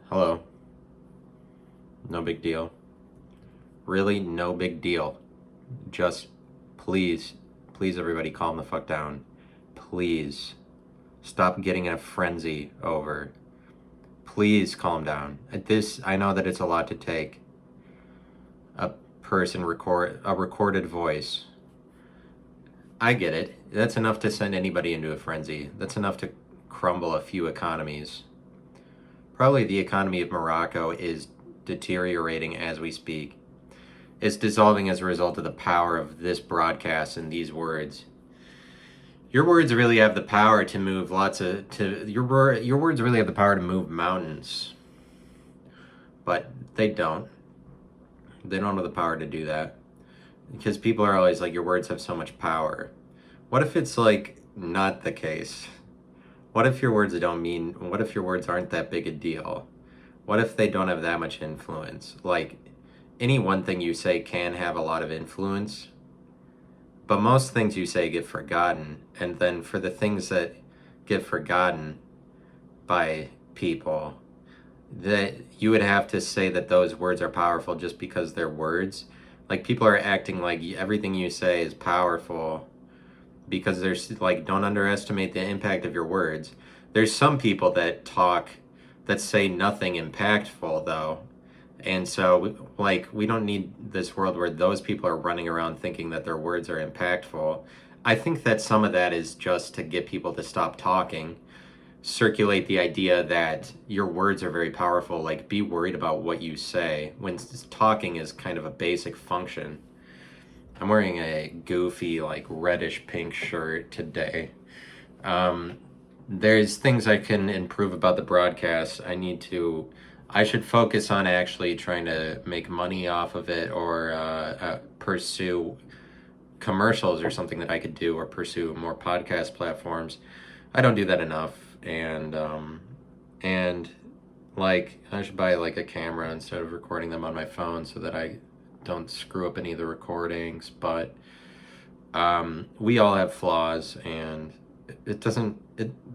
Hello. No big deal. Really, no big deal. Just please, please, everybody, calm the fuck down. Please stop getting in a frenzy over. Please calm down. I know that it's a lot to take. A a recorded voice. I get it. That's enough to send anybody into a frenzy. That's enough to crumble a few economies. Probably the economy of Morocco is deteriorating as we speak. It's dissolving as a result of the power of this broadcast and these words. Your words really have the power to move your words really have the power to move mountains. But they don't. They don't have the power to do that. Because people are always like, your words have so much power. What if it's like not the case? What if your words aren't that big a deal? What if they don't have that much influence? Like, any one thing you say can have a lot of influence, but most things you say get forgotten. And then for the things that get forgotten by people, that you would have to say that those words are powerful just because they're words. Like, people are acting like everything you say is powerful because there's like, don't underestimate the impact of your words. There's some people that say nothing impactful though. And so, like, we don't need this world where those people are running around thinking that their words are impactful. I think that some of that is just to get people to stop talking, circulate the idea that your words are very powerful. Like, be worried about what you say when talking is kind of a basic function. I'm wearing a goofy, like, reddish pink shirt today. There's things I can improve about the broadcast. I should focus on actually trying to make money off of it, or pursue commercials or something that I could do, or pursue more podcast platforms. I don't do that enough, and like, I should buy like a camera instead of recording them on my phone so that I don't screw up any of the recordings. But we all have flaws, and it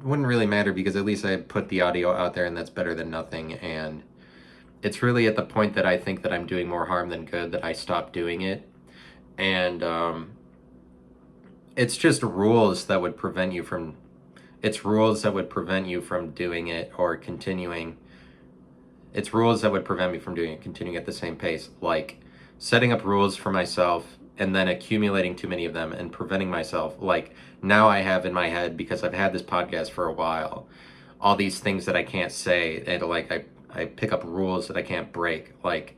wouldn't really matter because at least I put the audio out there, and that's better than nothing. And it's really at the point that I think that I'm doing more harm than good that I stop doing it. And it's just rules that would prevent you from doing it or continuing. It's rules that would prevent me from doing it, continuing at the same pace, like setting up rules for myself and then accumulating too many of them and preventing myself. Like, now I have in my head, because I've had this podcast for a while, all these things that I can't say, and like I pick up rules that I can't break. Like,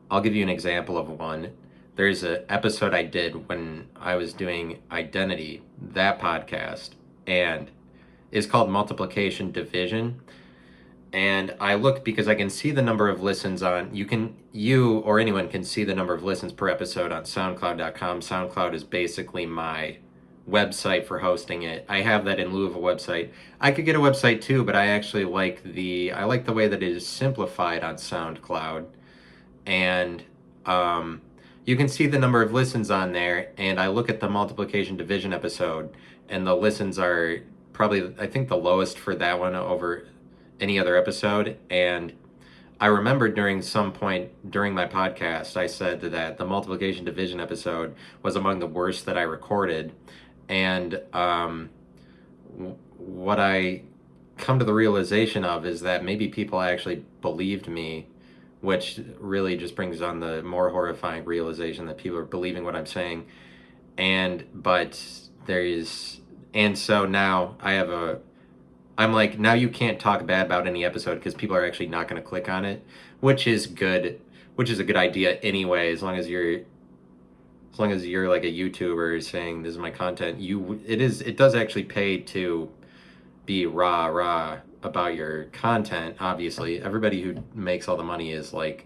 I'll give you an example of one. There's an episode I did when I was doing Identity, that podcast, and it's called Multiplication Division. And I look because I can see the number of listens on, you or anyone can see the number of listens per episode on SoundCloud.com. SoundCloud is basically my website for hosting it. I have that in lieu of a website. I could get a website too, but I actually like the way that it is simplified on SoundCloud. And you can see the number of listens on there, and I look at the multiplication division episode, and the listens are probably, I think, the lowest for that one over any other episode. And I remember during some point during my podcast, I said that the multiplication division episode was among the worst that I recorded. And what I come to the realization of is that maybe people actually believed me, which really just brings on the more horrifying realization that people are believing what I'm saying. And so now I'm like, now you can't talk bad about any episode because people are actually not going to click on it, which is good, which is a good idea anyway, as long as you're like a YouTuber saying this is my content. It does actually pay to be rah about your content. Obviously, everybody who makes all the money is like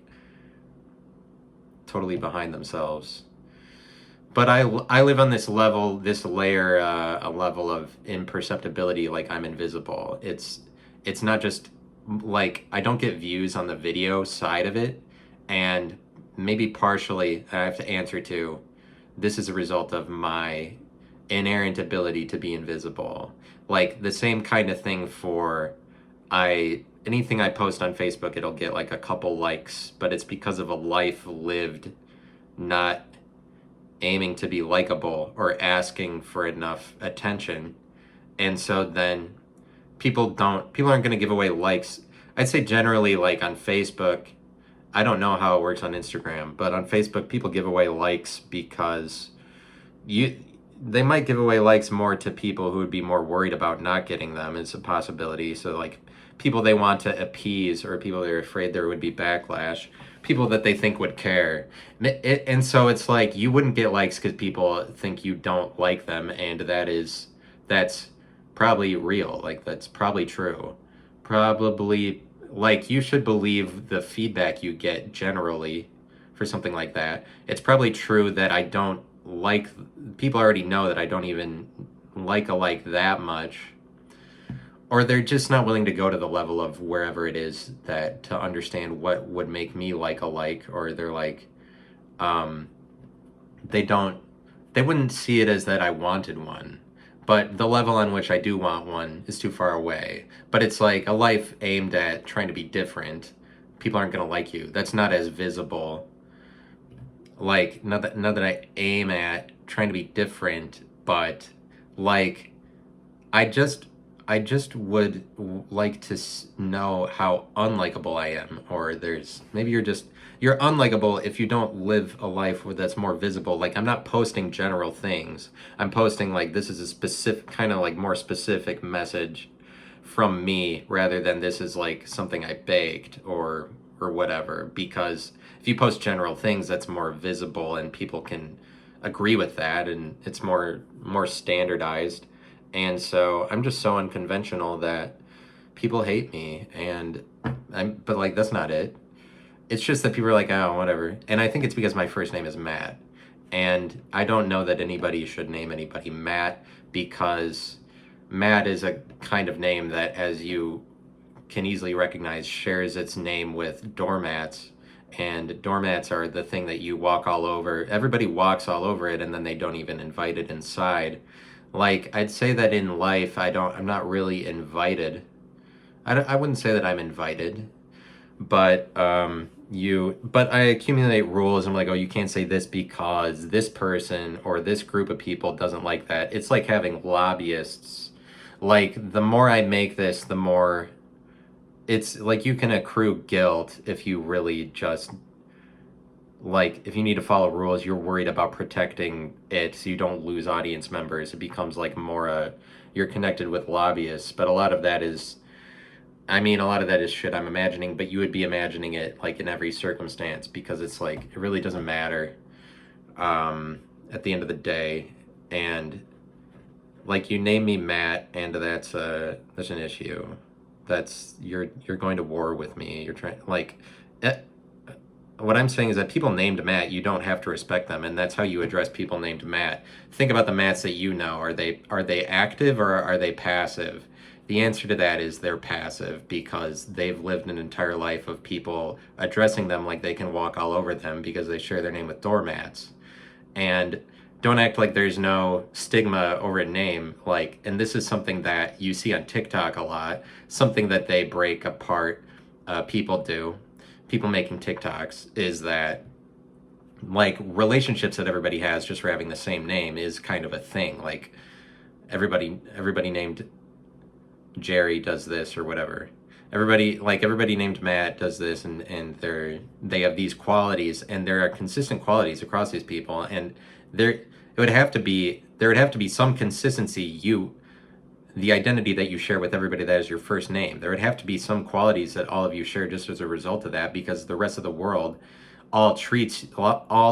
totally behind themselves. But I live on this layer, a level of imperceptibility, like I'm invisible. It's not just like I don't get views on the video side of it, and maybe partially I have to answer to, this is a result of my inherent ability to be invisible. Like the same kind of thing for, anything I post on Facebook, it'll get like a couple likes, but it's because of a life lived, not aiming to be likable or asking for enough attention. And so then people aren't going to give away likes. I'd say generally, like on Facebook, I don't know how it works on Instagram, but on Facebook, people give away likes because they might give away likes more to people who would be more worried about not getting them. It's a possibility. So like people they want to appease, or people they're afraid there would be backlash, people that they think would care. And so it's like you wouldn't get likes because people think you don't like them, and that's probably real. Like that's probably true. Probably, like, you should believe the feedback you get generally for something like that. It's probably true that I don't like, people already know that I don't even like a like that much, or they're just not willing to go to the level of wherever it is that to understand what would make me like a like, or they're like, they wouldn't see it as that I wanted one, but the level on which I do want one is too far away. But it's like a life aimed at trying to be different. People aren't going to like you. That's not as visible. Like, not that I aim at trying to be different, but like, I just would like to know how unlikable I am, or maybe you're unlikable if you don't live a life where that's more visible. Like, I'm not posting general things. I'm posting like, this is a specific kind of like more specific message from me, rather than this is like something I baked or whatever. Because if you post general things, that's more visible and people can agree with that, and it's more standardized. And so I'm just so unconventional that people hate me, but like, that's not it. It's just that people are like, oh, whatever. And I think it's because my first name is Matt. And I don't know that anybody should name anybody Matt, because Matt is a kind of name that, as you can easily recognize, shares its name with doormats. And doormats are the thing that you walk all over. Everybody walks all over it, and then they don't even invite it inside. Like, I'd say that in life, I'm not really invited. I wouldn't say that I'm invited, but but I accumulate rules. I'm like, oh, you can't say this because this person or this group of people doesn't like that. It's like having lobbyists. Like, the more I make this, the more it's like you can accrue guilt if you really just, like, if you need to follow rules, you're worried about protecting it so you don't lose audience members. It becomes like more you're connected with lobbyists, but a lot of that is shit I'm imagining, but you would be imagining it like in every circumstance, because it's like, it really doesn't matter at the end of the day. And like, you name me Matt, and that's an issue. You're going to war with me. You're trying, like, what I'm saying is that people named Matt, you don't have to respect them, and that's how you address people named Matt. Think about the Matts that you know. Are they active or are they passive? The answer to that is they're passive, because they've lived an entire life of people addressing them like they can walk all over them because they share their name with doormats. And don't act like there's no stigma over a name. Like, and this is something that you see on TikTok a lot, something that they break apart, people making TikToks, is that, like, relationships that everybody has just for having the same name is kind of a thing. Like, everybody named Jerry does this or whatever. Everybody named Matt does this, and they have these qualities, and there are consistent qualities across these people, and there would have to be some consistency. The identity that you share with everybody that is your first name, there would have to be some qualities that all of you share just as a result of that, because the rest of the world all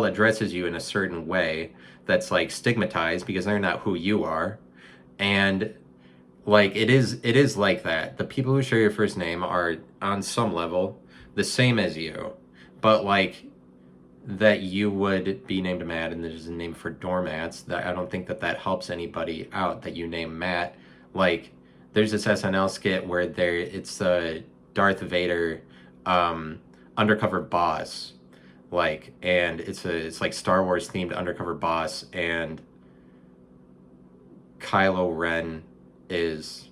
addresses you in a certain way that's like stigmatized, because they're not who you are. And like, it is like that. The people who share your first name are on some level the same as you, but like, that you would be named Matt and there's a name for doormats, that I don't think that helps anybody out, that you name Matt. Like, there's this SNL skit where it's a Darth Vader undercover boss, like, and it's like Star Wars themed undercover boss, and Kylo Ren is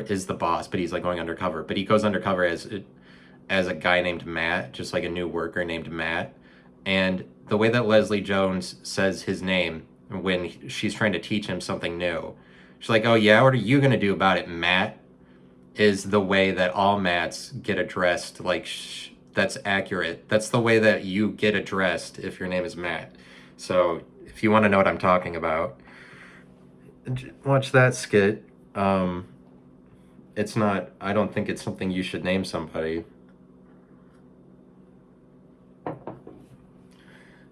is the boss, but he's like going undercover. But he goes undercover as a guy named Matt, just like a new worker named Matt. And the way that Leslie Jones says his name when she's trying to teach him something new, she's like, "Oh yeah, what are you gonna do about it, Matt?" Is the way that all Matts get addressed. Like, that's accurate. That's the way that you get addressed if your name is Matt. So if you want to know what I'm talking about, watch that skit. It's not, I don't think it's something you should name somebody.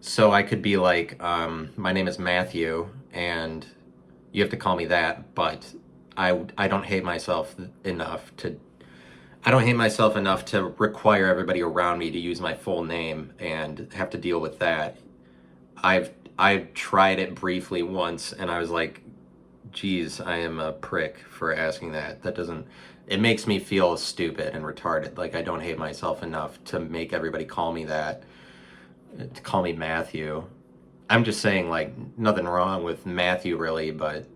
So I could be like, my name is Matthew, and you have to call me that, but I don't hate myself enough to require everybody around me to use my full name and have to deal with that. I've tried it briefly once, and I was like, geez, I am a prick for asking that. That doesn't, it makes me feel stupid and retarded. Like, I don't hate myself enough to make everybody call me that, to call me Matthew. I'm just saying, like, nothing wrong with Matthew really, but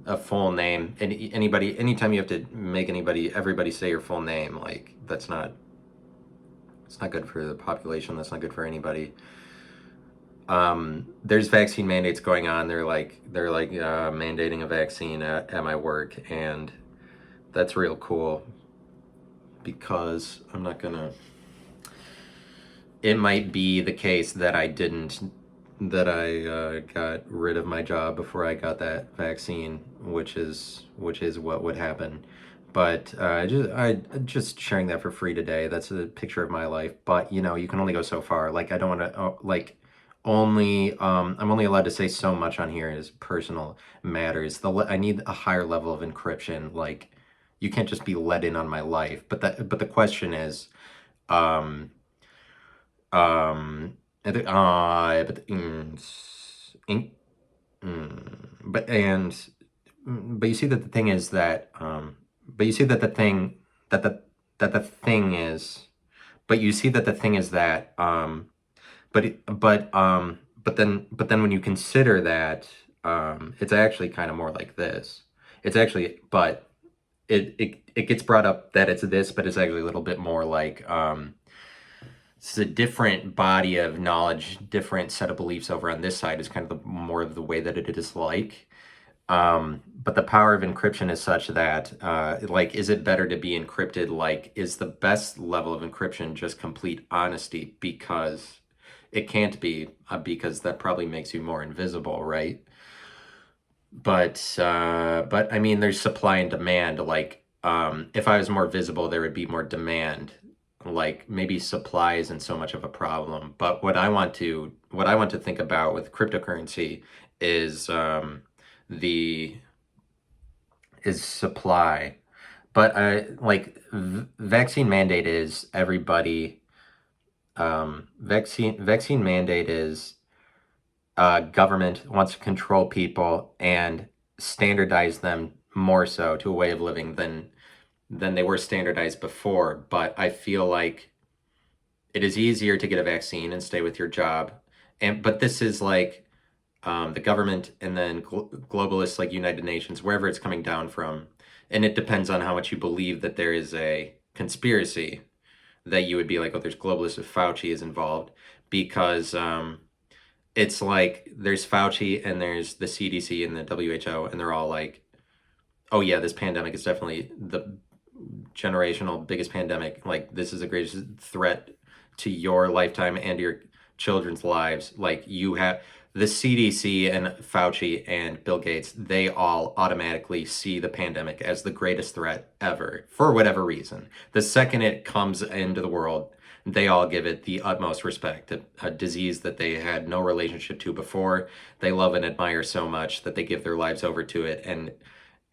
a full name, and anytime you have to make everybody say your full name, like, it's not good for the population. That's not good for anybody. There's vaccine mandates going on. They're like mandating a vaccine at my work, and that's real cool, because it might be the case that I got rid of my job before I got that vaccine, which is what would happen. But just sharing that for free today. That's a picture of my life. But you can only go so far. Like, I don't want to I'm only allowed to say so much on here as personal matters. I need a higher level of encryption. Like, you can't just be let in on my life. But the question is, but you see that the thing is that but you see that the thing that the thing is but you see that the thing is that but then when you consider that, it's actually kind of more like this. It's actually, but it gets brought up that it's this, but it's actually a little bit more like, it's a different body of knowledge, different set of beliefs over on this side is kind of more of the way that it is like. But the power of encryption is such that, like, is it better to be encrypted? Like, is the best level of encryption just complete honesty? Because it can't be, because that probably makes you more invisible, right? But I mean, there's supply and demand. Like, if I was more visible, there would be more demand. Like, maybe supply isn't so much of a problem. But what I want to think about with cryptocurrency is is supply. But vaccine mandate is everybody. Vaccine mandate is government wants to control people and standardize them more so to a way of living than they were standardized before. But I feel like it is easier to get a vaccine and stay with your job. But this is like the government, and then globalists like United Nations, wherever it's coming down from. And it depends on how much you believe that there is a conspiracy, that you would be like, oh, there's globalists if Fauci is involved. Because it's like there's Fauci and there's the CDC and the WHO, and they're all like, oh yeah, this pandemic is definitely the generational biggest pandemic. Like, this is the greatest threat to your lifetime and your children's lives. Like, you have the CDC and Fauci and Bill Gates, they all automatically see the pandemic as the greatest threat ever, for whatever reason. The second it comes into the world, they all give it the utmost respect. A disease that they had no relationship to before, they love and admire so much that they give their lives over to it,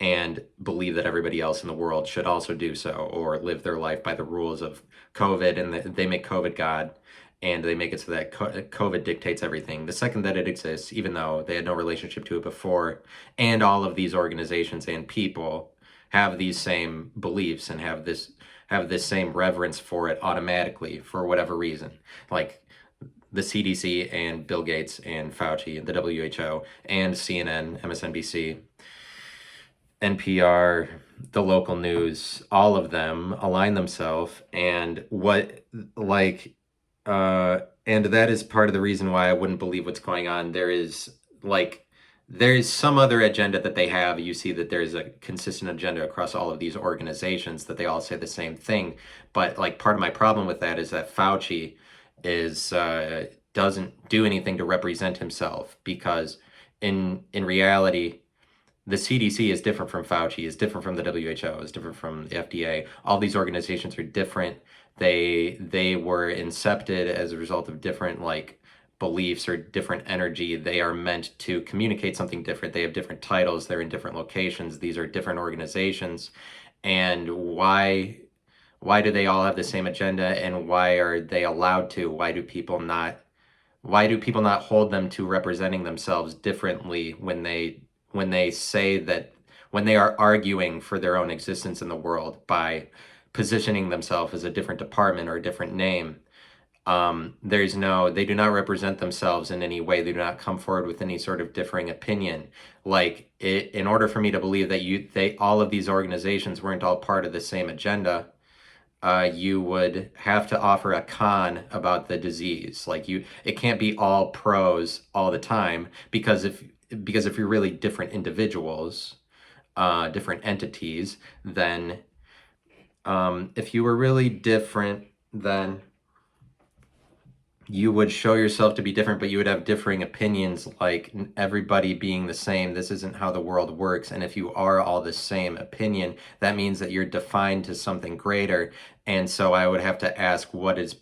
and believe that everybody else in the world should also do so, or live their life by the rules of COVID, and they make COVID God. And they make it so that COVID dictates everything. The second that it exists, even though they had no relationship to it before, and all of these organizations and people have these same beliefs and have this same reverence for it automatically, for whatever reason. Like the CDC and Bill Gates and Fauci and the WHO and CNN, MSNBC, NPR, the local news, all of them align themselves, and and that is part of the reason why I wouldn't believe what's going on. There's some other agenda that they have. You see that there's a consistent agenda across all of these organizations, that they all say the same thing. But like, part of my problem with that is that Fauci is doesn't do anything to represent himself, because in reality, the CDC is different from Fauci, is different from the WHO, is different from the FDA. All these organizations are different. They were incepted as a result of different like beliefs or different energy. They are meant to communicate something different. They have different titles. They're in different locations. These are different organizations. And why do they all have the same agenda, and why are they allowed to? Why do people not hold them to representing themselves differently when they say that, when they are arguing for their own existence in the world by positioning themselves as a different department or a different name? They do not represent themselves in any way. They do not come forward with any sort of differing opinion. In order for me to believe that all of these organizations weren't all part of the same agenda, you would have to offer a con about the disease. It can't be all pros all the time, because if you're really different individuals, different entities, then if you were really different, then you would show yourself to be different, but you would have differing opinions, like everybody being the same. This isn't how the world works. And if you are all the same opinion, that means that you're defined to something greater. And so I would have to ask, what is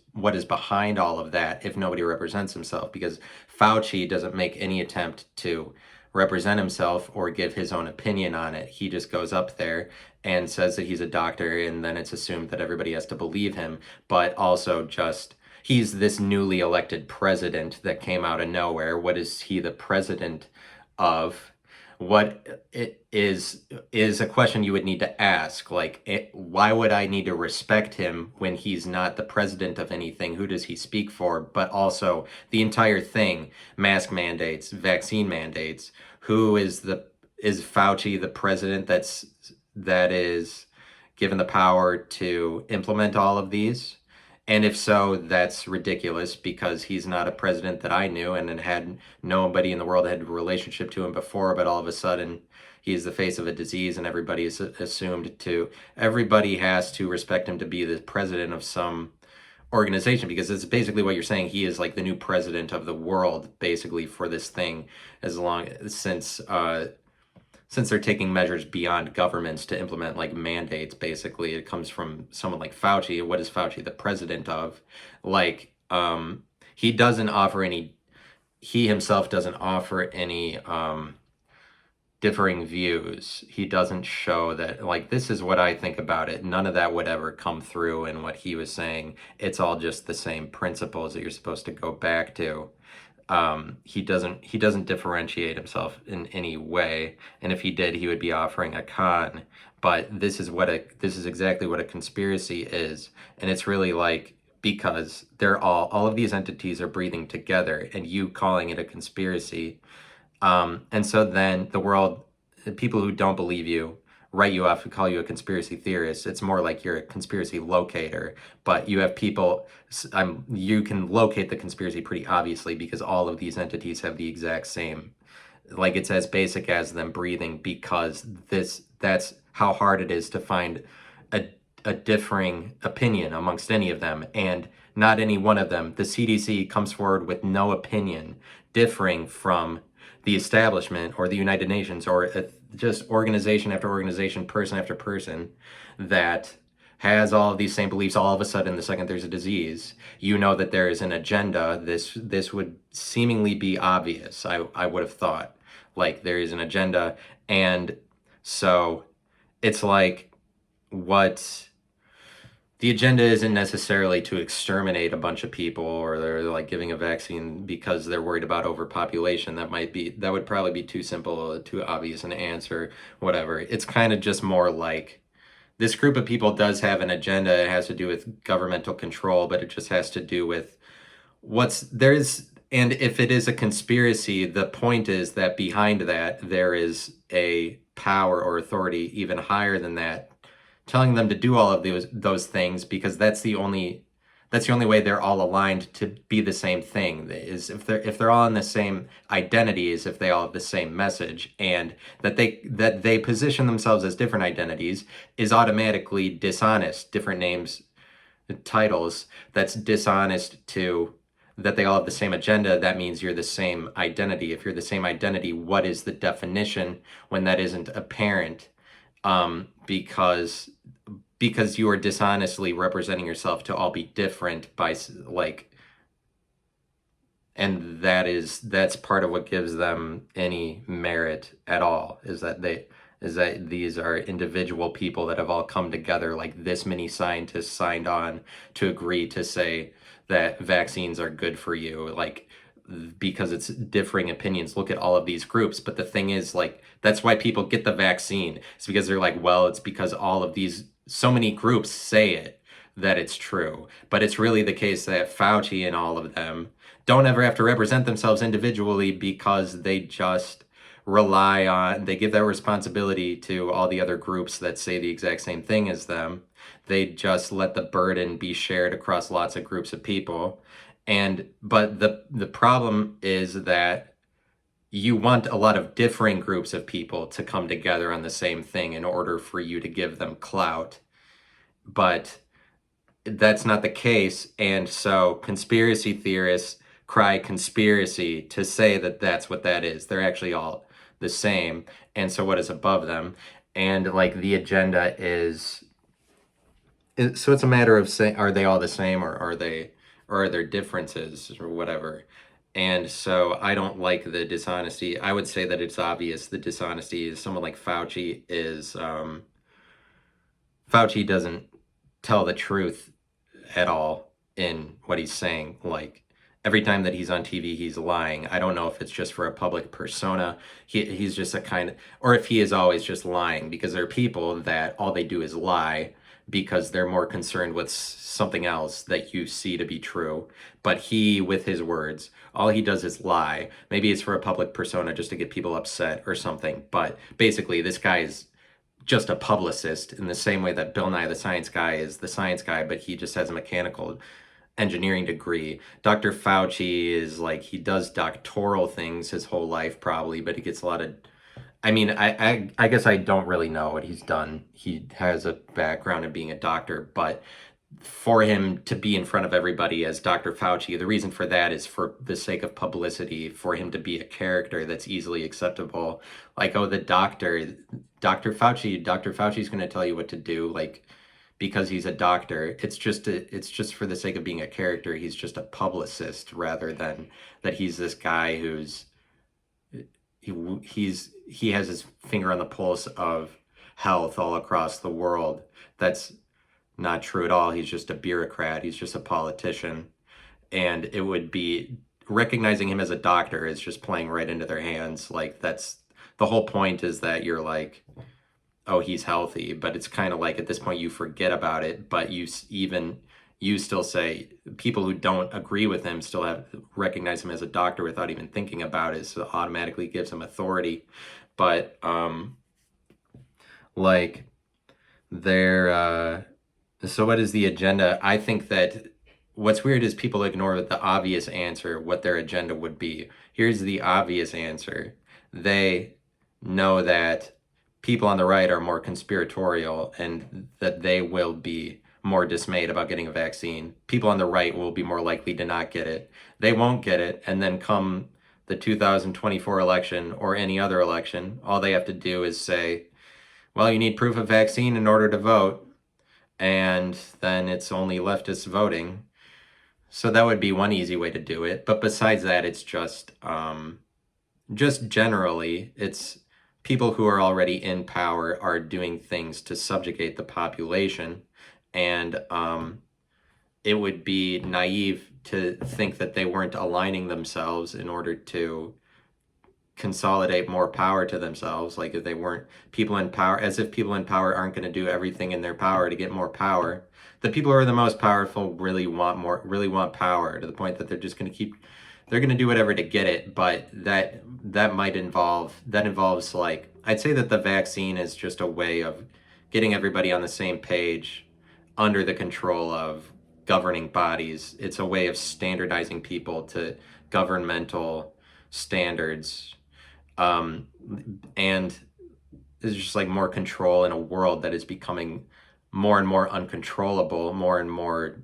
behind all of that if nobody represents himself? Because Fauci doesn't make any attempt to represent himself or give his own opinion on it. He just goes up there and says that he's a doctor, and then it's assumed that everybody has to believe him. But also, just, he's this newly elected president that came out of nowhere. What is he the president of? What it is a question you would need to ask. Why would I need to respect him when he's not the president of anything? Who does he speak for? But also, the entire thing, mask mandates, vaccine mandates. Is Fauci the president that is given the power to implement all of these? And if so, that's ridiculous, because he's not a president that I knew and had nobody in the world that had a relationship to him before, but all of a sudden he's the face of a disease, and everybody has to respect him to be the president of some organization, because it's basically what you're saying. He is like the new president of the world, basically, for this thing, since they're taking measures beyond governments to implement like mandates. Basically, it comes from someone like Fauci. What is Fauci the president of? He himself doesn't offer any differing views. He doesn't show that, like, this is what I think about it. None of that would ever come through in what he was saying. It's all just the same principles that you're supposed to go back to. He doesn't differentiate himself in any way, and if he did, he would be offering a con. But this is exactly what a conspiracy is, and it's really because they're all of these entities are breathing together, and you calling it a conspiracy, and so then people who don't believe you write you off and call you a conspiracy theorist. It's more like you're a conspiracy locator, but you have people, you can locate the conspiracy pretty obviously, because all of these entities have the exact same, it's as basic as them breathing, because that's how hard it is to find a differing opinion amongst any of them, and not any one of them. The CDC comes forward with no opinion differing from the establishment or the United Nations, or just organization after organization, person after person, that has all of these same beliefs. All of a sudden, the second there's a disease, you know that there is an agenda. This would seemingly be obvious. I would have thought, there is an agenda. And so it's what the agenda isn't necessarily to exterminate a bunch of people, or they're giving a vaccine because they're worried about overpopulation. That would probably be too simple, too obvious an answer, whatever. It's kind of just more like, this group of people does have an agenda. It has to do with governmental control, but it just has to do with and if it is a conspiracy, the point is that behind that, there is a power or authority even higher than that, telling them to do all of those things, because that's the only way they're all aligned to be the same thing, is if they're all in the same identities, if they all have the same message, and that they position themselves as different identities is automatically dishonest. Different names, titles, that's dishonest to that they all have the same agenda. That means you're the same identity. If you're the same identity, what is the definition when that isn't apparent? Because you are dishonestly representing yourself to all be different by like, and that's part of what gives them any merit at all, is that these are individual people that have all come together, like this many scientists signed on to agree to say that vaccines are good for you, like, because it's differing opinions. Look at all of these groups. But the thing is, like, that's why people get the vaccine. It's because they're like, well, it's because all of these, so many groups say it, that it's true. But it's really the case that Fauci and all of them don't ever have to represent themselves individually, because they just they give that responsibility to all the other groups that say the exact same thing as them. They just let the burden be shared across lots of groups of people. But the problem is that you want a lot of differing groups of people to come together on the same thing in order for you to give them clout. But that's not the case. And so conspiracy theorists cry conspiracy to say that that's what that is. They're actually all the same. And so what is above them? And like the agenda is, so it's a matter of saying, are they all the same, or are there differences or whatever? And so I don't like the dishonesty. I would say that it's obvious the dishonesty is someone like Fauci is, Fauci doesn't tell the truth at all in what he's saying. Like, every time that he's on TV, he's lying. I don't know if it's just for a public persona. He's just a kind of, or if he is always just lying, because there are people that all they do is lie because they're more concerned with something else that you see to be true. But he, with his words, all he does is lie. Maybe it's for a public persona just to get people upset or something. But basically, this guy is just a publicist, in the same way that Bill Nye the Science Guy is the science guy, but he just has a mechanical engineering degree. Dr. Fauci is like, he does doctoral things his whole life probably, but he gets a lot of, I mean, I guess I don't really know what he's done. He has a background in being a doctor, but for him to be in front of everybody as Dr. Fauci, the reason for that is for the sake of publicity, for him to be a character that's easily acceptable. Like, oh, the Dr. Fauci's going to tell you what to do, like, because he's a doctor. It's just for the sake of being a character. He's just a publicist, rather than that he's this guy who's he has his finger on the pulse of health all across the world. That's not true at all. He's just a bureaucrat. He's just a politician. And it would be, recognizing him as a doctor is just playing right into their hands. Like, that's the whole point, is that you're like, oh, he's healthy. But it's kind of like, at this point, you forget about it. But you still say, people who don't agree with him still recognize him as a doctor without even thinking about it. So it automatically gives him authority. But like, so what is the agenda? I think that what's weird is people ignore the obvious answer, what their agenda would be. Here's the obvious answer. They know that people on the right are more conspiratorial, and that they will be more dismayed about getting a vaccine. People on the right will be more likely to not get it. They won't get it, and then come the 2024 election or any other election, all they have to do is say, well, you need proof of vaccine in order to vote. And then it's only leftists voting. So that would be one easy way to do it. But besides that, it's just generally, it's people who are already in power are doing things to subjugate the population. And it would be naive to think that they weren't aligning themselves in order to consolidate more power to themselves. Like, if they weren't people in power, as if people in power aren't going to do everything in their power to get more power. The people who are the most powerful really want power, to the point that they're just going to they're going to do whatever to get it. But that involves like I'd say that the vaccine is just a way of getting everybody on the same page under the control of governing bodies. It's a way of standardizing people to governmental standards. And there's just like more control in a world that is becoming more and more uncontrollable, more and more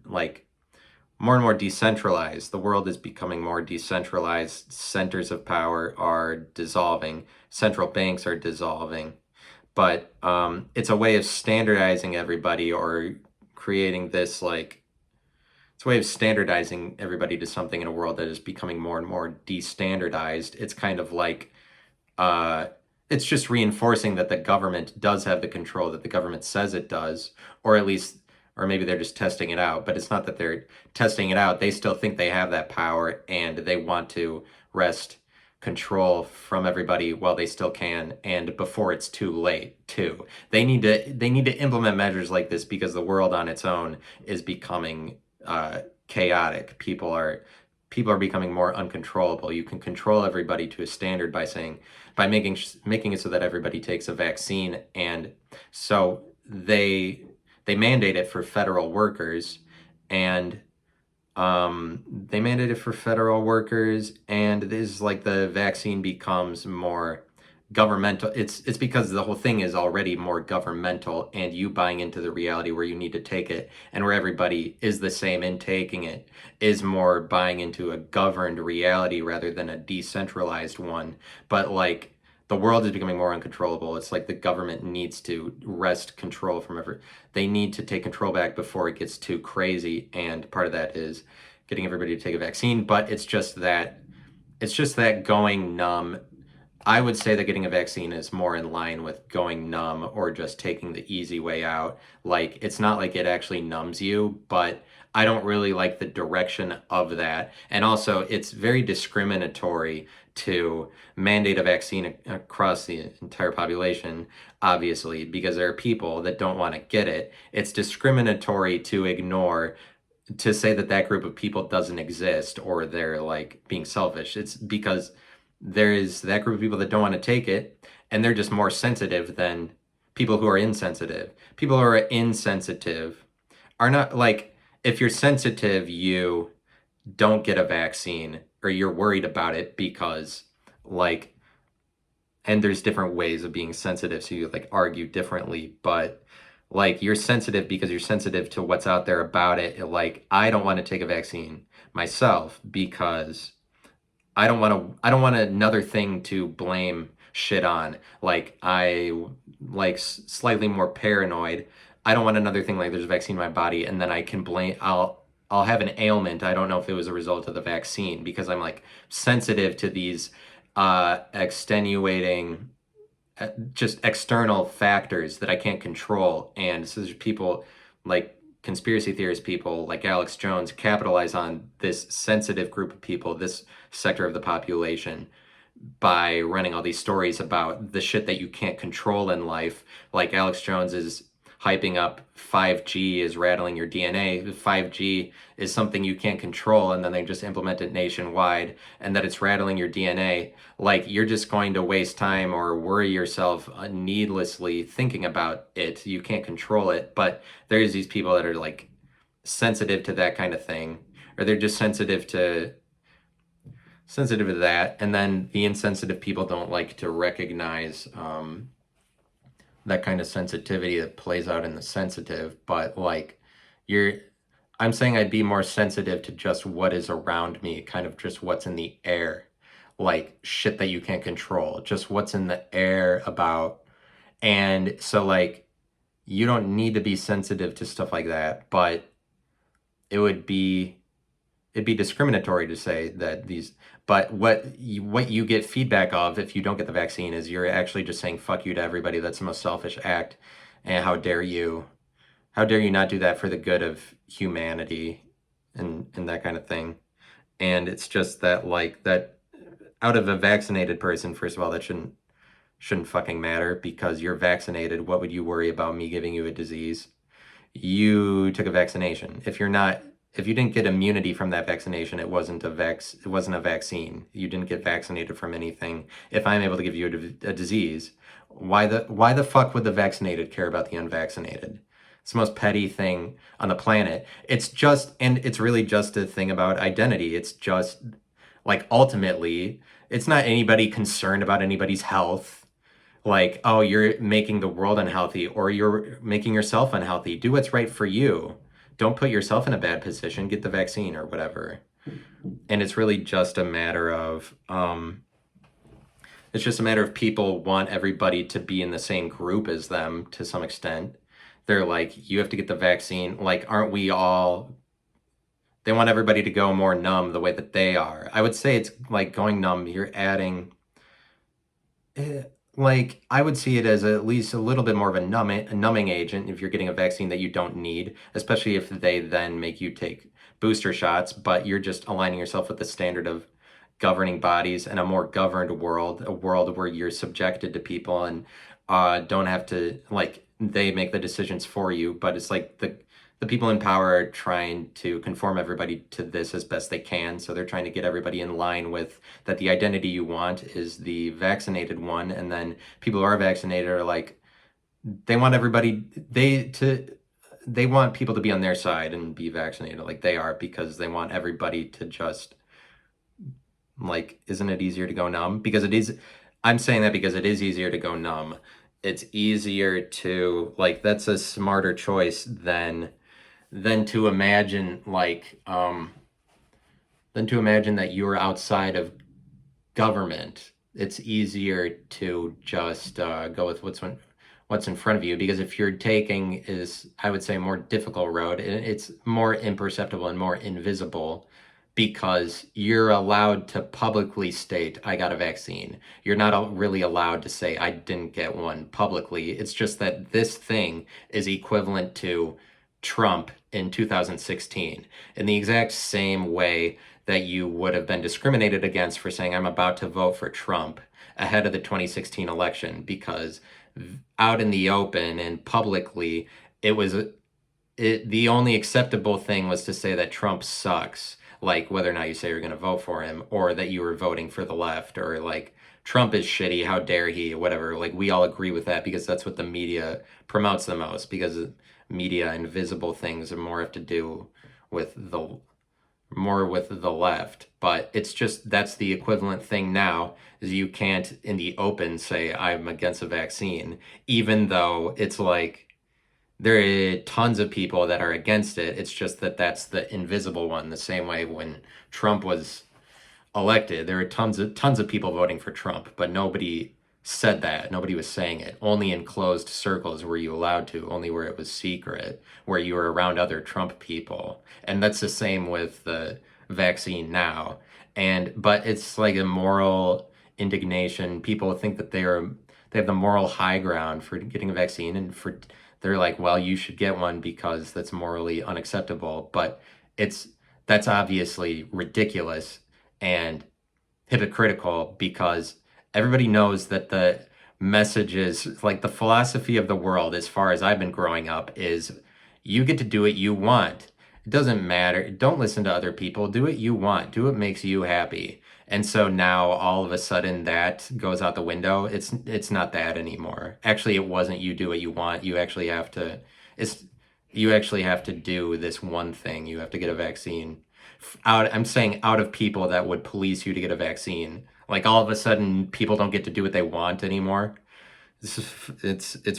decentralized. The world is becoming more decentralized. Centers of power are dissolving. Central banks are dissolving. But it's a way of standardizing everybody, or creating this it's a way of standardizing everybody to something in a world that is becoming more and more destandardized. It's kind of like it's just reinforcing that the government does have the control that the government says it does, or at least, or maybe they're just testing it out, but it's not that they're testing it out. They still think they have that power, and they want to wrest control from everybody while they still can, and before it's too late too. They need to implement measures like this because the world on its own is becoming chaotic. People are becoming more uncontrollable. You can control everybody to a standard by making it so that everybody takes a vaccine, and so they mandate it for federal workers, and this is like the vaccine becomes more governmental. It's because the whole thing is already more governmental, and you buying into the reality where you need to take it, and where everybody is the same in taking it, is more buying into a governed reality rather than a decentralized one. But like, the world is becoming more uncontrollable. It's like the government needs to wrest control from they need to take control back before it gets too crazy, and part of that is getting everybody to take a vaccine. But it's just that going numb. I would say that getting a vaccine is more in line with going numb, or just taking the easy way out. Like, it's not like it actually numbs you, but I don't really like the direction of that. And also, it's very discriminatory to mandate a vaccine across the entire population, obviously, because there are people that don't want to get it. It's discriminatory to say that that group of people doesn't exist, or they're like being selfish. It's because there is that group of people that don't want to take it, and they're just more sensitive than people who are insensitive. People who are insensitive are not like, if you're sensitive, you don't get a vaccine, or you're worried about it because and there's different ways of being sensitive, so you argue differently, but you're sensitive because you're sensitive to what's out there about it. I don't want to take a vaccine myself because I don't want another thing to blame shit on. I slightly more paranoid. I don't want another thing there's a vaccine in my body, and then I can blame, I'll have an ailment. I don't know if it was a result of the vaccine, because I'm sensitive to these extenuating, just external factors that I can't control. And so there's people conspiracy theorist people like Alex Jones capitalize on this sensitive group of people, this sector of the population, by running all these stories about the shit that you can't control in life. Like, Alex Jones is hyping up 5G is rattling your DNA. 5G is something you can't control, and then they just implement it nationwide, and that it's rattling your DNA. You're just going to waste time or worry yourself needlessly thinking about it. You can't control it. But there's these people that are sensitive to that kind of thing, or they're just sensitive to that, and then the insensitive people don't like to recognize that kind of sensitivity that plays out in the sensitive. But I'm saying I'd be more sensitive to just what is around me, kind of just what's in the air, shit that you can't control, just what's in the air about. And so you don't need to be sensitive to stuff like that, but it'd be discriminatory to say that these, but what you get feedback of if you don't get the vaccine is you're actually just saying fuck you to everybody. That's the most selfish act, and how dare you not do that for the good of humanity, and that kind of thing. And it's just that that out of a vaccinated person, first of all, that shouldn't fucking matter, because you're vaccinated. What would you worry about me giving you a disease? You took a vaccination. If you didn't get immunity from that vaccination, it wasn't a vaccine. You didn't get vaccinated from anything. If I'm able to give you a disease, Why the fuck would the vaccinated care about the unvaccinated? It's the most petty thing on the planet. It's really just a thing about identity. It's just like ultimately, it's not anybody concerned about anybody's health. Like, oh, you're making the world unhealthy or you're making yourself unhealthy. Do what's right for you. Don't put yourself in a bad position. Get the vaccine or whatever. And it's really just a matter of it's just a matter of people want everybody to be in the same group as them to some extent. They're like, you have to get the vaccine. Like, aren't we all? They want everybody to go more numb the way that they are. I would say it's like going numb. You're adding, like, I would see it as at least a little bit more of a numbing agent if you're getting a vaccine that you don't need, especially if they then make you take booster shots, but you're just aligning yourself with the standard of governing bodies and a more governed world, a world where you're subjected to people and don't have to, like, they make the decisions for you, but it's like the people in power are trying to conform everybody to this as best they can. So they're trying to get everybody in line with that the identity you want is the vaccinated one. And then people who are vaccinated are like, they want everybody, they want people to be on their side and be vaccinated like they are because they want everybody to just, like, isn't it easier to go numb? Because it is, I'm saying that because it is easier to go numb. It's easier to, like, that's a smarter choice than to imagine, like, than to imagine that you're outside of government. It's easier to just go with what's in front of you, because if you're taking is, I would say, a more difficult road, it's more imperceptible and more invisible because you're allowed to publicly state, I got a vaccine. You're not really allowed to say, I didn't get one publicly. It's just that this thing is equivalent to Trump in 2016 in the exact same way that you would have been discriminated against for saying, I'm about to vote for Trump ahead of the 2016 election, because out in the open and publicly, the only acceptable thing was to say that Trump sucks, like whether or not you say you're going to vote for him, or that you were voting for the left, or like Trump is shitty, how dare he, whatever. Like, we all agree with that because that's what the media promotes the most, because media and visible things more have to do with the left. But it's just, that's the equivalent thing now, is you can't in the open say I'm against a vaccine, even though it's like there are tons of people that are against it. It's just that that's the invisible one. The same way when Trump was elected, there were tons of people voting for Trump, but nobody said that. Nobody was saying it. Only in closed circles were you allowed to, only where it was secret, where you were around other Trump people. And that's the same with the vaccine now. But it's like a moral indignation. People think that they have the moral high ground for getting a vaccine, and they're like, well, you should get one because that's morally unacceptable. But that's obviously ridiculous and hypocritical, because everybody knows that the message is, like, the philosophy of the world, as far as I've been growing up, is you get to do what you want. It doesn't matter. Don't listen to other people. Do what you want. Do what makes you happy. And so now all of a sudden that goes out the window. It's not that anymore. Actually, it wasn't you do what you want. You actually have to do this one thing. You have to get a vaccine. I'm saying out of people that would police you to get a vaccine. Like, all of a sudden people don't get to do what they want anymore. It's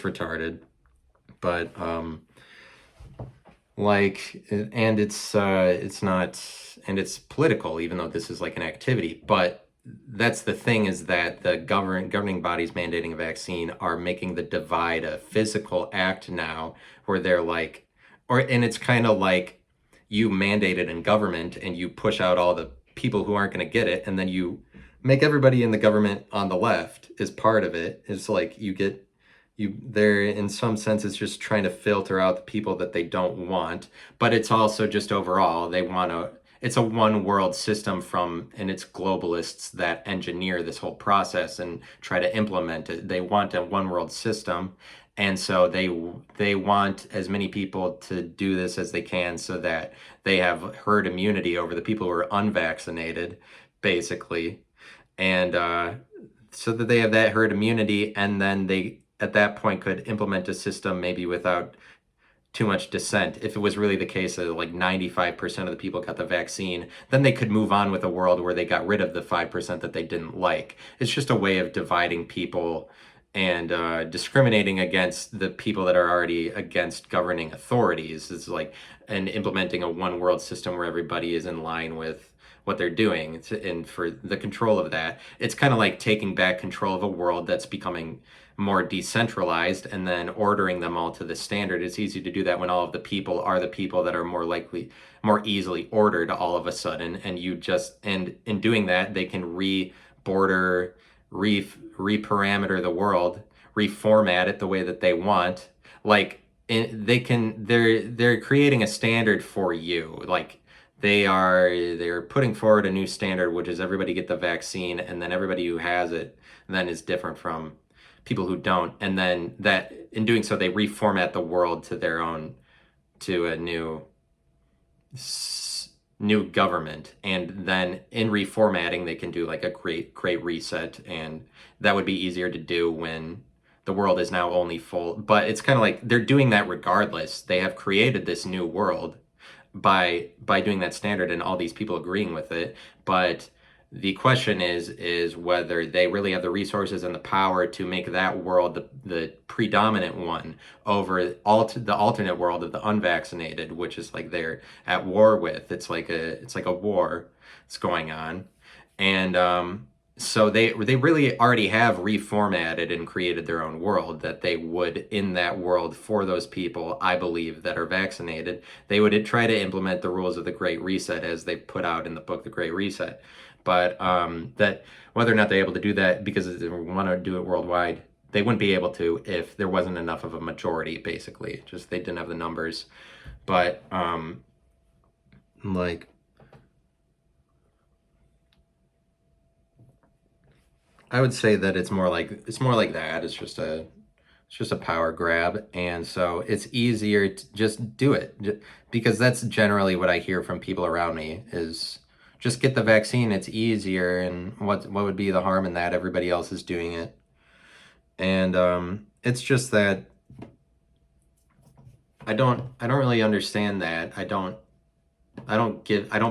retarded. But like, and it's not, and it's political, even though this is like an activity. But that's the thing, is that the governing bodies mandating a vaccine are making the divide a physical act now, where they're like, and it's kind of like you mandate it in government and you push out all the people who aren't going to get it, and then you make everybody in the government on the left is part of it. It's like they're, in some sense, it's just trying to filter out the people that they don't want, but it's also just overall, it's a one world system and it's globalists that engineer this whole process and try to implement it. They want a one world system. And so they want as many people to do this as they can, so that they have herd immunity over the people who are unvaccinated, basically. And so that they have that herd immunity, and then they at that point could implement a system maybe without too much dissent. If it was really the case that like 95% of the people got the vaccine, then they could move on with a world where they got rid of the 5% that they didn't like. It's just a way of dividing people and discriminating against the people that are already against governing authorities. It's like, and implementing a one world system where everybody is in line with what they're doing. And for the control of that, it's kind of like taking back control of a world that's becoming more decentralized and then ordering them all to the standard. It's easy to do that when all of the people are the people that are more easily ordered all of a sudden. And and in doing that, they can re-border, re-parameter the world, reformat it the way that they want. Like they're creating a standard for you. Like they're putting forward a new standard, which is everybody get the vaccine, and then everybody who has it then is different from people who don't, and then that in doing so they reformat the world to their own, to a new government, and then in reformatting they can do like a great reset, and that would be easier to do when the world is now only full. But it's kind of like they're doing that regardless. They have created this new world by doing that standard and all these people agreeing with it. But the question is whether they really have the resources and the power to make that world the predominant one over the alternate world of the unvaccinated, which is like they're at war with. It's like a war that's going on, and so they really already have reformatted and created their own world that they would, in that world, for those people, I believe, that are vaccinated, they would try to implement the rules of the Great Reset as they put out in the book, The Great Reset. But that whether or not they're able to do that because they want to do it worldwide, they wouldn't be able to if there wasn't enough of a majority, basically. Just they didn't have the numbers. But like, I would say that it's more like that. It's just a power grab, and so it's easier to just do it, because that's generally what I hear from people around me is just get the vaccine. It's easier, and what would be the harm in that? Everybody else is doing it, and it's just that I don't really understand that. I don't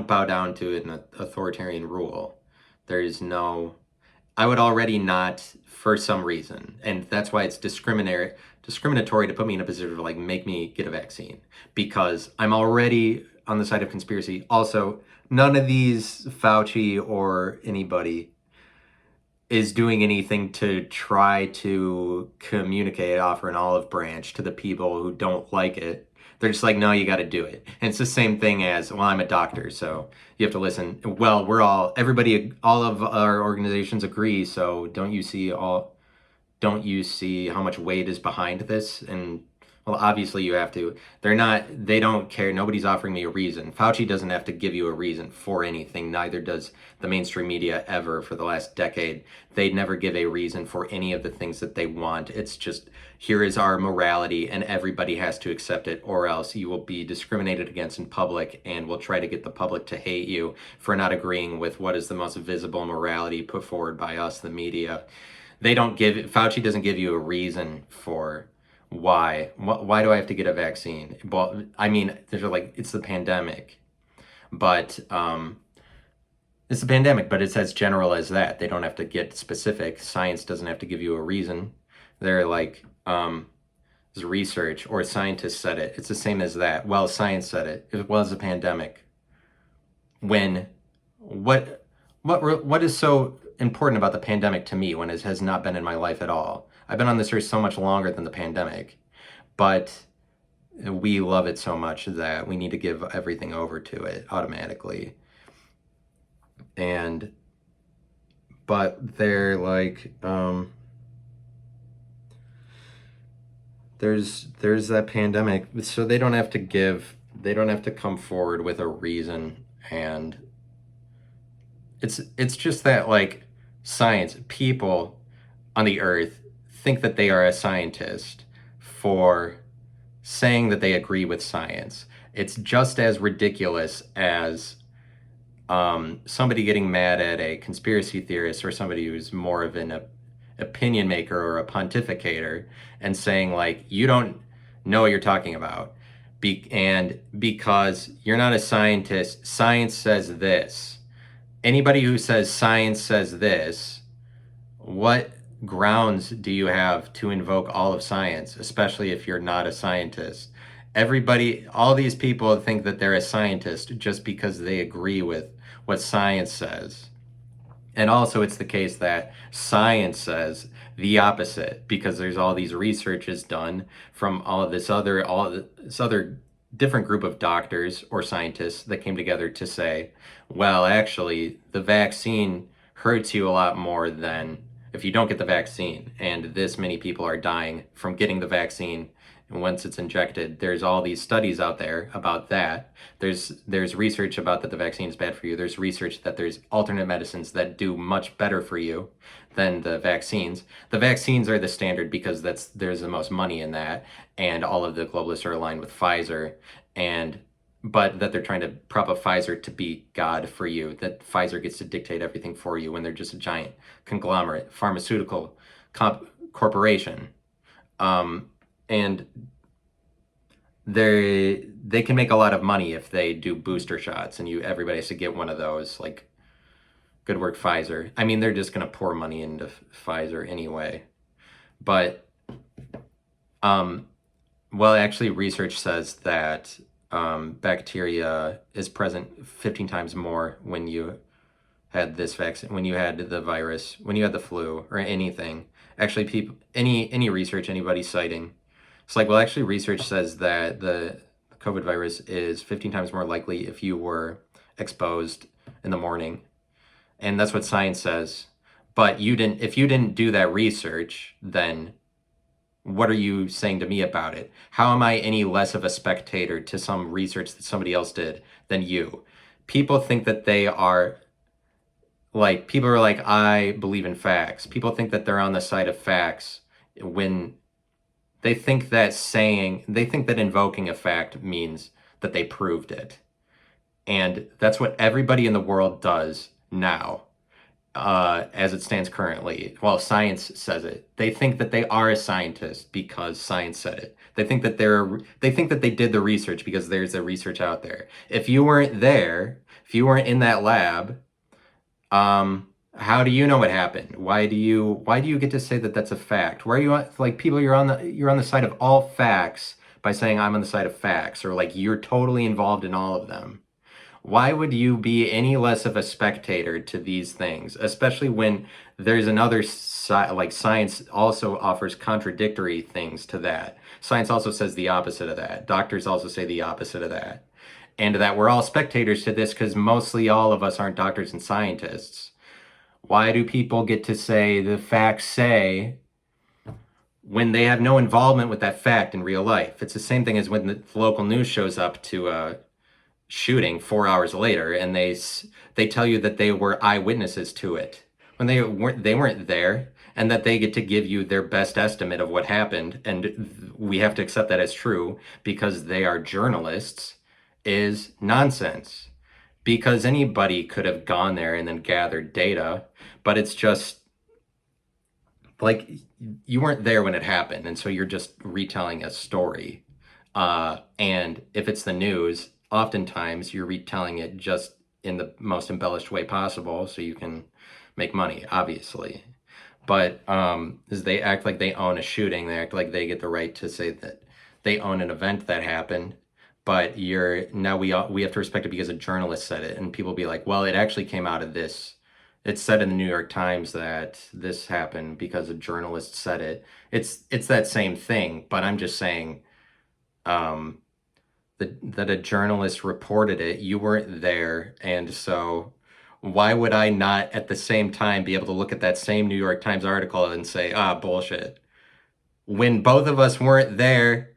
bow down to an authoritarian rule. There's no. I would already not, for some reason, and that's why it's discriminatory to put me in a position of like make me get a vaccine, because I'm already on the side of conspiracy. Also, none of these Fauci or anybody is doing anything to try to communicate, offer an olive branch to the people who don't like it. They're just like, no, you got to do it. And it's the same thing as, well, I'm a doctor, so you have to listen. Well, all of our organizations agree, so don't you see how much weight is behind this? And well, obviously you have to. They don't care. Nobody's offering me a reason. Fauci doesn't have to give you a reason for anything. Neither does the mainstream media ever for the last decade. They never give a reason for any of the things that they want. It's just, here is our morality and everybody has to accept it, or else you will be discriminated against in public, and we'll try to get the public to hate you for not agreeing with what is the most visible morality put forward by us, the media. Fauci doesn't give you a reason for why do I have to get a vaccine? Well, I mean, it's the pandemic, but it's as general as that. They don't have to get specific. Science doesn't have to give you a reason. They're like, there's research, or scientists said it. It's the same as that. Well, science said it. It was a pandemic. What is so important about the pandemic to me when it has not been in my life at all? I've been on this earth so much longer than the pandemic, but we love it so much that we need to give everything over to it automatically. But they're like, there's that pandemic, so they don't have to come forward with a reason. And it's just that, like, science people on the earth think that they are a scientist for saying that they agree with science. It's just as ridiculous as somebody getting mad at a conspiracy theorist or somebody who's more of an opinion maker or a pontificator and saying like, you don't know what you're talking about. And because you're not a scientist, science says this. Anybody who says science says this, what grounds do you have to invoke all of science, especially if you're not a scientist? Everybody, all these people think that they're a scientist just because they agree with what science says. And also it's the case that science says the opposite because there's all these researches done from all this other different group of doctors or scientists that came together to say, well, actually, the vaccine hurts you a lot more than if you don't get the vaccine. And this many people are dying from getting the vaccine. And once it's injected, there's all these studies out there about that. There's research about that the vaccine is bad for you. There's research that there's alternate medicines that do much better for you than the vaccines. The vaccines are the standard because there's the most money in that, and all of the globalists are aligned with Pfizer, but that they're trying to prop up Pfizer to be God for you, that Pfizer gets to dictate everything for you when they're just a giant conglomerate pharmaceutical corporation. And they can make a lot of money if they do booster shots and everybody has to get one of those, like, good work, Pfizer. I mean, they're just going to pour money into Pfizer anyway. But, well, actually, research says that bacteria is present 15 times more when you had this vaccine, when you had the virus, when you had the flu or anything. Actually, people, any research, anybody citing, it's like, well, actually, research says that the COVID virus is 15 times more likely if you were exposed in the morning. And that's what science says. But if you didn't do that research, then what are you saying to me about it? How am I any less of a spectator to some research that somebody else did than you? People think that they are, like, people are like, I believe in facts. People think that they're on the side of facts when they think that invoking a fact means that they proved it. And that's what everybody in the world does now, as it stands currently. Well, science says it. They think that they are a scientist because science said it. They think that they did the research because there's the research out there. If you weren't there, if you weren't in that lab, how do you know what happened? Why do you get to say that that's a fact? Why are you like, people, you're on the side of all facts by saying I'm on the side of facts, or like you're totally involved in all of them. Why would you be any less of a spectator to these things, especially when there's another side, like science also offers contradictory things to that. Science also says the opposite of that. Doctors also say the opposite of that. And that we're all spectators to this because mostly all of us aren't doctors and scientists. Why do people get to say the facts say when they have no involvement with that fact in real life? It's the same thing as when the local news shows up to a shooting 4 hours later and they tell you that they were eyewitnesses to it when they weren't there, and that they get to give you their best estimate of what happened, and we have to accept that as true because they are journalists, is nonsense. Because anybody could have gone there and then gathered data, but it's just like you weren't there when it happened, and so you're just retelling a story. And if it's the news, oftentimes you're retelling it just in the most embellished way possible so you can make money, obviously. But as they act like they own a shooting, they act like they get the right to say that they own an event that happened. But we have to respect it because a journalist said it, and people be like, well, it actually came out of this. It's said in the New York Times that this happened because a journalist said it. It's that same thing, but I'm just saying that a journalist reported it. You weren't there, and so why would I not at the same time be able to look at that same New York Times article and say, bullshit, when both of us weren't there?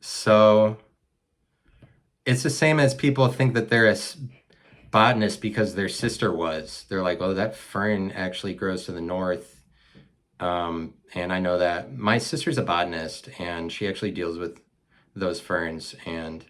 So it's the same as people think that they're a botanist because their sister was. They're like, oh, that fern actually grows to the north. And I know that my sister's a botanist and she actually deals with those ferns. And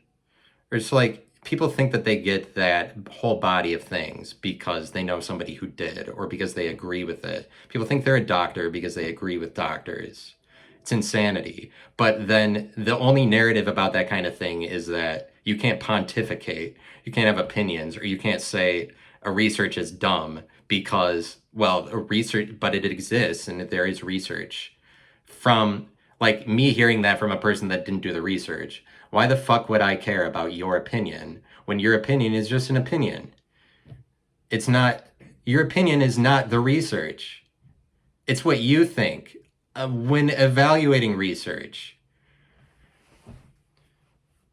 it's like people think that they get that whole body of things because they know somebody who did, or because they agree with it. People think they're a doctor because they agree with doctors. It's insanity. But then the only narrative about that kind of thing is that you can't pontificate, you can't have opinions, or you can't say a research is dumb because, well, a research, but it exists and there is research. From like me hearing that from a person that didn't do the research, why the fuck would I care about your opinion when your opinion is just an opinion? It's not, your opinion is not the research. It's what you think when evaluating research.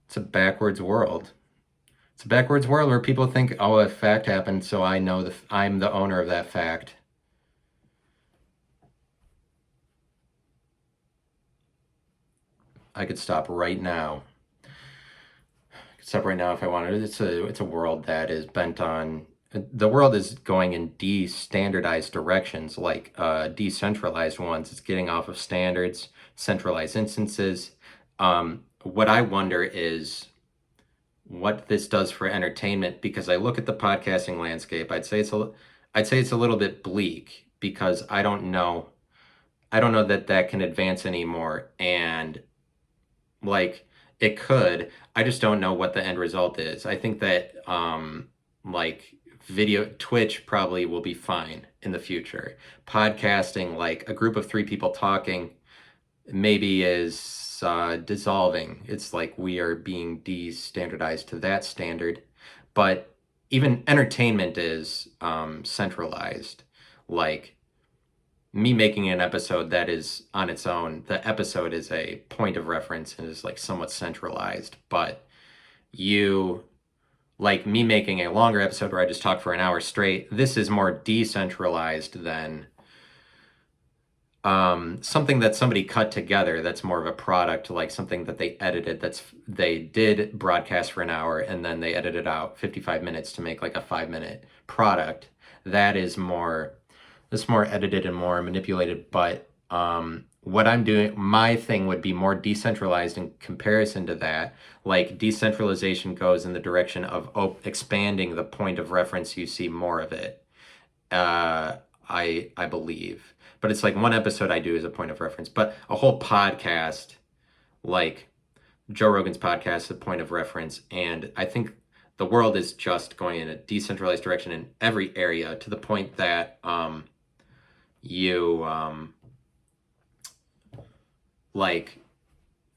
It's a backwards world. It's a backwards world where people think, oh, a fact happened, so I know I'm the owner of that fact. I could stop right now. Stop right now if I wanted. It's a world that is bent on, the world is going in destandardized directions, like decentralized ones. It's getting off of standards, centralized instances. What I wonder is what this does for entertainment, because I look at the podcasting landscape. I'd say it's a little bit bleak, because I don't know that can advance anymore. And like, it could, I just don't know what the end result is. I think that like Twitch probably will be fine in the future. Podcasting, like a group of 3 people talking, maybe is dissolving. It's like we are being de-standardized to that standard. But even entertainment is centralized. Like me making an episode that is on its own, the episode is a point of reference and is like somewhat centralized. But you, like me making a longer episode where I just talk for an hour straight, this is more decentralized than something that somebody cut together. That's more of a product, like something that they edited, they did broadcast for an hour and then they edited out 55 minutes to make like a 5-minute product. That is more, it's more edited and more manipulated. But what I'm doing, my thing would be more decentralized in comparison to that. Like decentralization goes in the direction of expanding the point of reference. You see more of it, I believe. But it's like one episode I do is a point of reference, but a whole podcast, like Joe Rogan's podcast, is a point of reference. And I think the world is just going in a decentralized direction in every area, to the point that like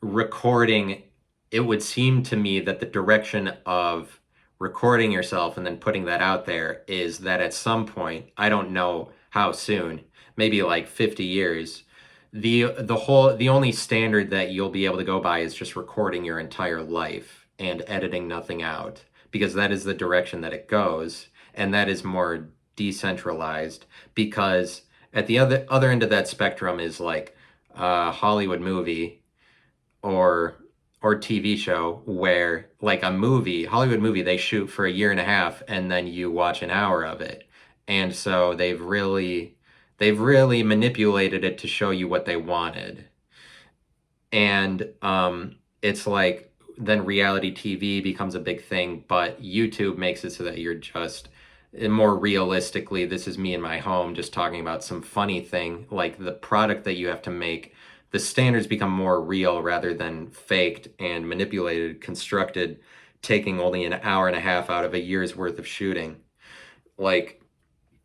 recording, it would seem to me that the direction of recording yourself and then putting that out there is that at some point, I don't know how soon, maybe like 50 years, the only standard that you'll be able to go by is just recording your entire life and editing nothing out, because that is the direction that it goes, and that is more decentralized. Because at the other end of that spectrum is like a Hollywood movie or TV show, where like a Hollywood movie, they shoot for 1.5 years and then you watch an hour of it. And so they've really manipulated it to show you what they wanted. And it's like, then reality TV becomes a big thing, but YouTube makes it so that you're just, more realistically, this is me in my home just talking about some funny thing. Like the product that you have to make, the standards become more real rather than faked and manipulated, constructed, taking only 1.5 hours out of a year's worth of shooting. Like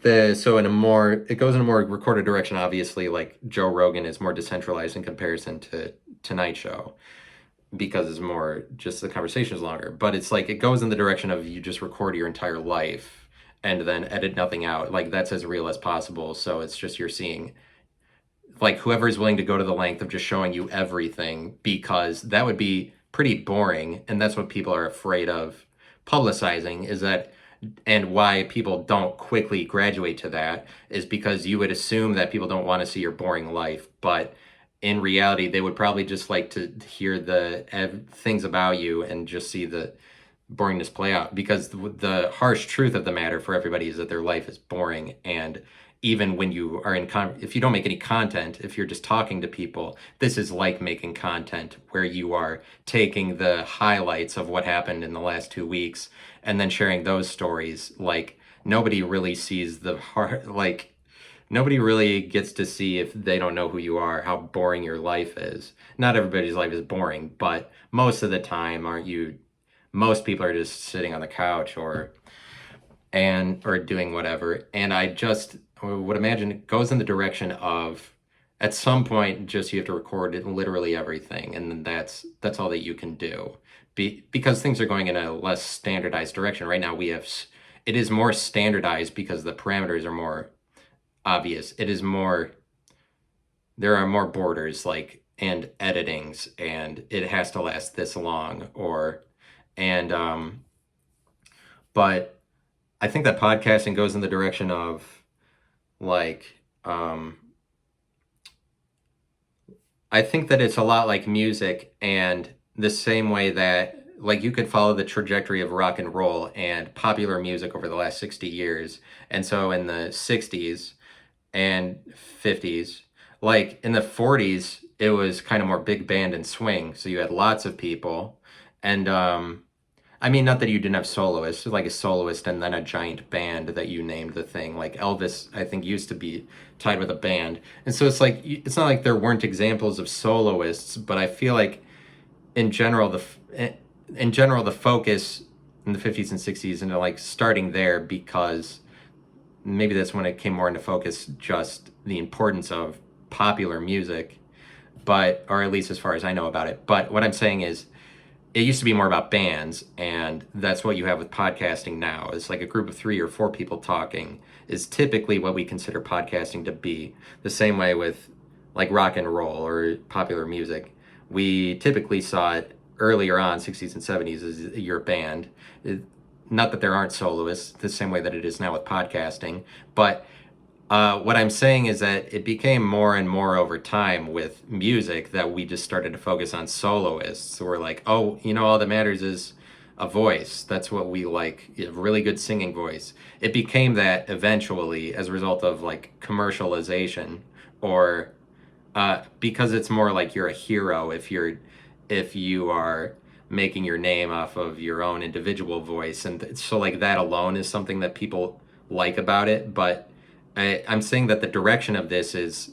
so it goes in a more recorded direction. Obviously, like Joe Rogan is more decentralized in comparison to Tonight Show, because it's more, just the conversation is longer. But it's like, it goes in the direction of you just record your entire life and then edit nothing out. Like that's as real as possible. So it's just, you're seeing like whoever is willing to go to the length of just showing you everything, because that would be pretty boring. And that's what people are afraid of publicizing, is that, and why people don't quickly graduate to that is because you would assume that people don't want to see your boring life. But in reality, they would probably just like to hear the things about you and just see the boringness play out, because the harsh truth of the matter for everybody is that their life is boring. And even when you are if you don't make any content, if you're just talking to people, this is like making content where you are taking the highlights of what happened in the last 2 weeks and then sharing those stories. Like, nobody really sees the heart, like, nobody really gets to see, if they don't know who you are, how boring your life is. Not everybody's life is boring, but most of the time, most people are just sitting on the couch or doing whatever. And I just would imagine it goes in the direction of, at some point, just you have to record literally everything, and then that's all that you can do. Because things are going in a less standardized direction. Right now it is more standardized because the parameters are more obvious. There are more borders, like, and editings, and it has to last this long, but I think that podcasting goes in the direction of, like, I think that it's a lot like music, and the same way that, like, you could follow the trajectory of rock and roll and popular music over the last 60 years. And so in the 60s and 50s, like in the 40s, it was kind of more big band and swing. So you had lots of people. And I mean, not that you didn't have soloists, like a soloist and then a giant band that you named the thing. Like Elvis, I think, used to be tied with a band. And so it's like, it's not like there weren't examples of soloists, but I feel like in general, the focus in the 50s and 60s, and like starting there, because maybe that's when it came more into focus, just the importance of popular music, or at least as far as I know about it. But what I'm saying is, it used to be more about bands, and that's what you have with podcasting now. It's like a group of 3 or 4 people talking is typically what we consider podcasting to be. The same way with, like, rock and roll or popular music. We typically saw it earlier on, 60s and 70s, as your band. Not that there aren't soloists, the same way that it is now with podcasting, but what I'm saying is that it became more and more over time with music that we just started to focus on soloists. So we're like, oh, all that matters is a voice. That's what we like, a really good singing voice. It became that eventually as a result of, like, commercialization, or because it's more like you're a hero if you are making your name off of your own individual voice. And so, like, that alone is something that people like about it. But I'm saying that the direction of this is,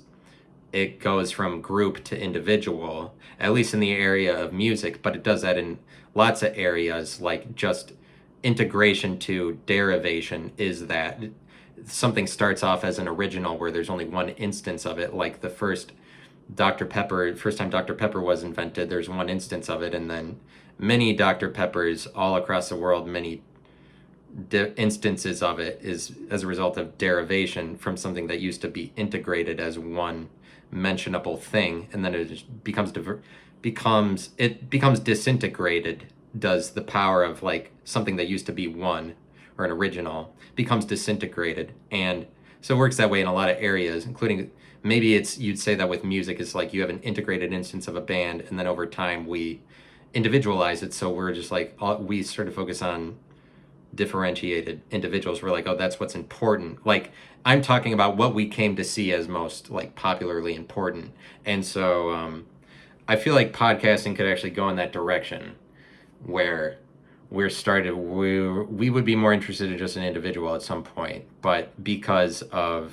it goes from group to individual, at least in the area of music, but it does that in lots of areas, like just integration to derivation, is that something starts off as an original where there's only one instance of it, like the first time Dr. Pepper was invented, there's one instance of it, and then many Dr. Peppers all across the world, many instances of it, is as a result of derivation from something that used to be integrated as one mentionable thing, and then it just becomes disintegrated. Does the power of, like, something that used to be one, or an original, becomes disintegrated. And so it works that way in a lot of areas, including, maybe you'd say that with music, it's like you have an integrated instance of a band, and then over time we individualize it. So we're just like, we sort of focus on differentiated individuals. We're like, oh, that's what's important. Like, I'm talking about what we came to see as most, like, popularly important. And so I feel like podcasting could actually go in that direction, where we would be more interested in just an individual at some point, but because there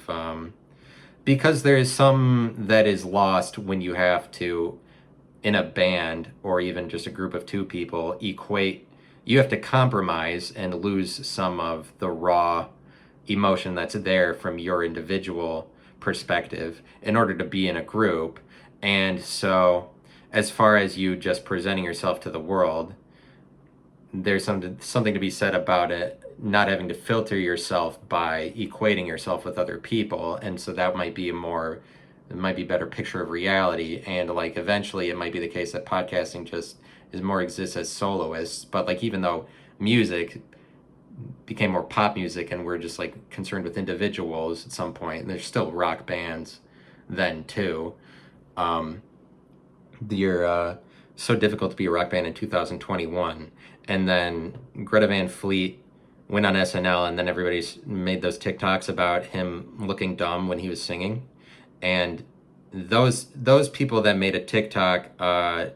is some that is lost when you have to, in a band or even just a group of 2 people, you have to compromise and lose some of the raw emotion that's there from your individual perspective in order to be in a group. And so, as far as you just presenting yourself to the world, there's something to be said about it not having to filter yourself by equating yourself with other people. And so that might be a better picture of reality. And, like, eventually it might be the case that podcasting just exists as soloists. But, like, even though music became more pop music and we're just, like, concerned with individuals at some point, and there's still rock bands then too, so difficult to be a rock band in 2021. And then Greta Van Fleet went on SNL, and then everybody's made those TikToks about him looking dumb when he was singing. And those people that made a TikTok, a